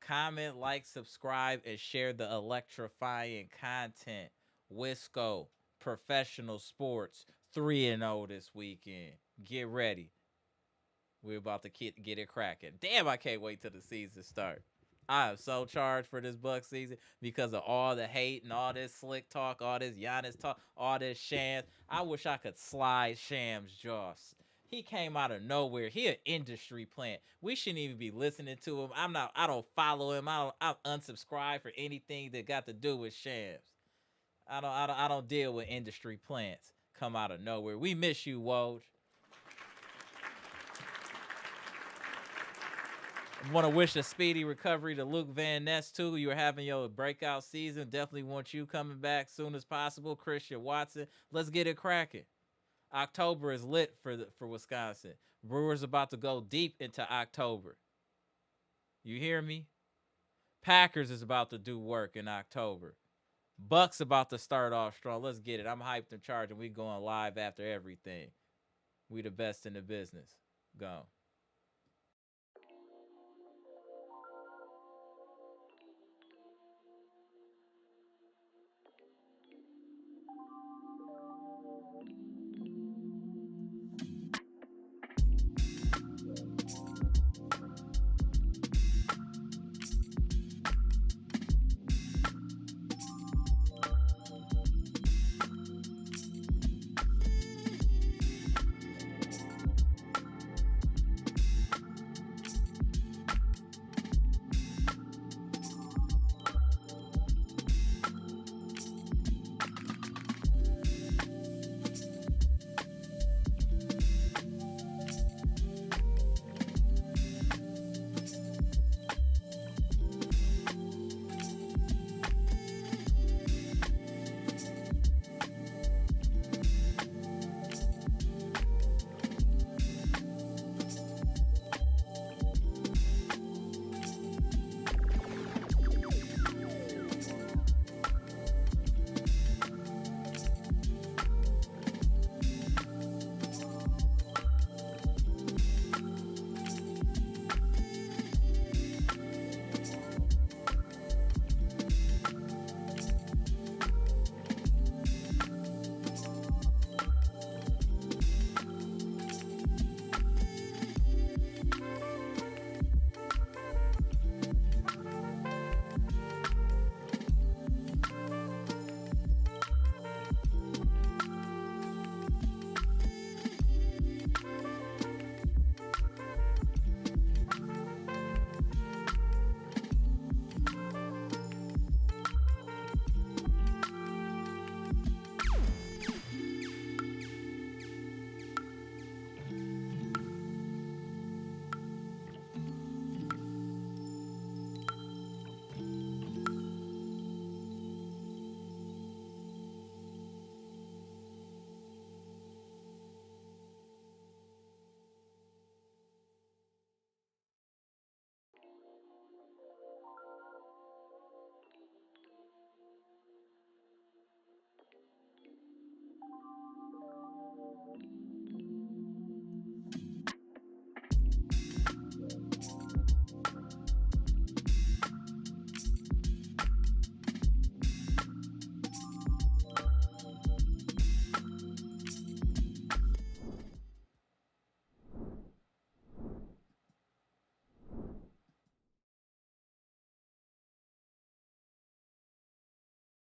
Comment, like, subscribe, and share the electrifying content. Wisco, professional sports, 3-0 this weekend. Get ready. We're about to get it cracking. Damn, I can't wait till the season starts. I am so charged for this Buck season because of all the hate and all this slick talk, all this Giannis talk, all this Shams. I wish I could slide Shams' jaws. He came out of nowhere. He an industry plant. We shouldn't even be listening to him. I don't follow him. I'm unsubscribed for anything that got to do with Shams. I don't deal with industry plants. Come out of nowhere. We miss you, Woj. Want to wish a speedy recovery to Luke Van Ness too. You're having your breakout season. Definitely want you coming back soon as possible. Christian Watson. Let's get it cracking. October is lit for Wisconsin. Brewers about to go deep into October. You hear me? Packers is about to do work in October. Bucks about to start off strong. Let's get it. I'm hyped and charged, and we going live after everything. We the best in the business. Go.